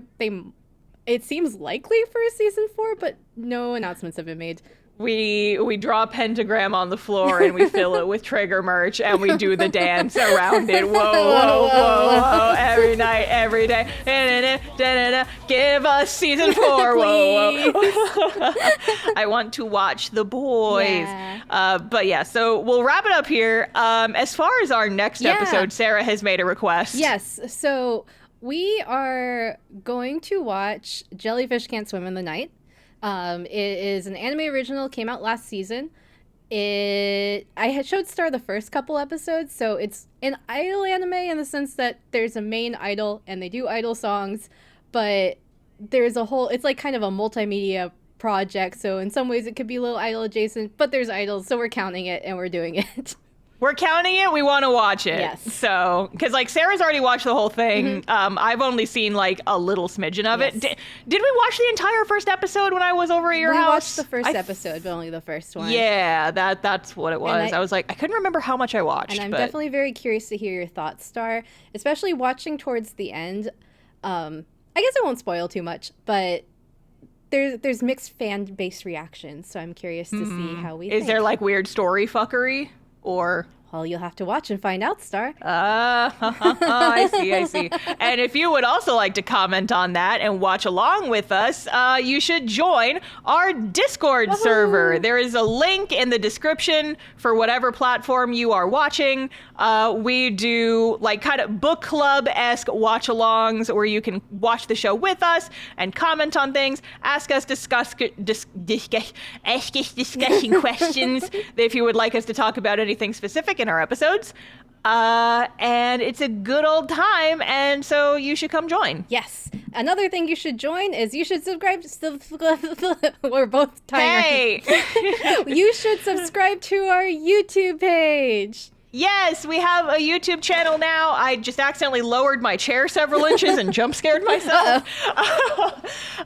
it seems likely for a season 4, but no announcements have been made. We draw a pentagram on the floor and we fill it with Trigger merch and we do the dance around it. Whoa. Every night, every day. Give us season 4. Whoa. I want to watch the boys. Yeah. But yeah, so we'll wrap it up here. As far as our next episode, Sarah has made a request. Yes. So we are going to watch Jellyfish Can't Swim in the Night. It is an anime original, came out last season. I had showed Star the first couple episodes, so it's an idol anime in the sense that there's a main idol and they do idol songs, but there's it's like kind of a multimedia project, so in some ways it could be a little idol adjacent, but there's idols, so we're counting it and we're doing it. We're counting it. We want to watch it. Yes. So, because like Sarah's already watched the whole thing. I've only seen like a little smidgen of it. Did we watch the entire first episode when I was over at your house? We watched the first episode, but only the first one. Yeah, that's what it was. I was like, I couldn't remember how much I watched. And I'm definitely very curious to hear your thoughts, Star, especially watching towards the end. I guess I won't spoil too much, but there's mixed fan base reactions, so I'm curious to see how we think. Is there like weird story fuckery? Or well, you'll have to watch and find out, Star. I see. And if you would also like to comment on that and watch along with us, you should join our Discord server. There is a link in the description for whatever platform you are watching. We do like kind of book club-esque watch-alongs where you can watch the show with us and comment on things, ask us discussion questions if you would like us to talk about anything specific in our episodes. And it's a good old time, and so you should come join. Yes. Another thing you should join is you should subscribe to we're both tired. Hey! You should subscribe to our YouTube page. Yes, we have a YouTube channel now. I just accidentally lowered my chair several inches and jump scared myself.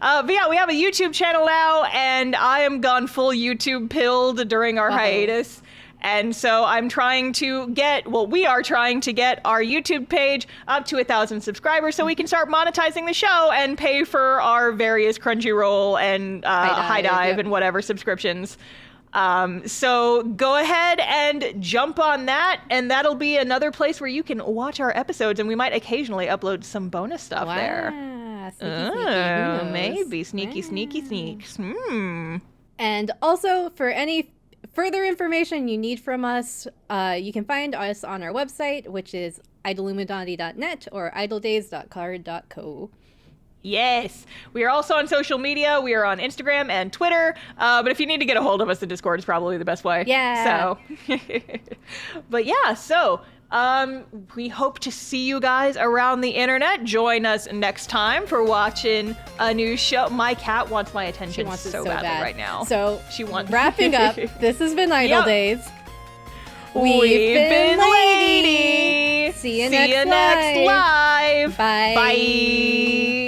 But yeah, we have a YouTube channel now, and I am gone full YouTube pilled during our hiatus. And so we are trying to get our YouTube page up to 1,000 subscribers so we can start monetizing the show and pay for our various Crunchyroll and High Dive and whatever subscriptions. So go ahead and jump on that, and that'll be another place where you can watch our episodes, and we might occasionally upload some bonus stuff there. Sneaky, maybe sneaky sneaks. And also, for any further information you need from us, you can find us on our website, which is idoluminati.net or idoldays.card.co. Yes. We are also on social media. We are on Instagram and Twitter. But if you need to get a hold of us, the Discord is probably the best way. Yeah. So, but yeah, so we hope to see you guys around the internet. Join us next time for watching a new show. My cat wants my attention so badly right now. So, wrapping up, this has been Idol Days. We've been Lady. See you next live. Bye. Bye.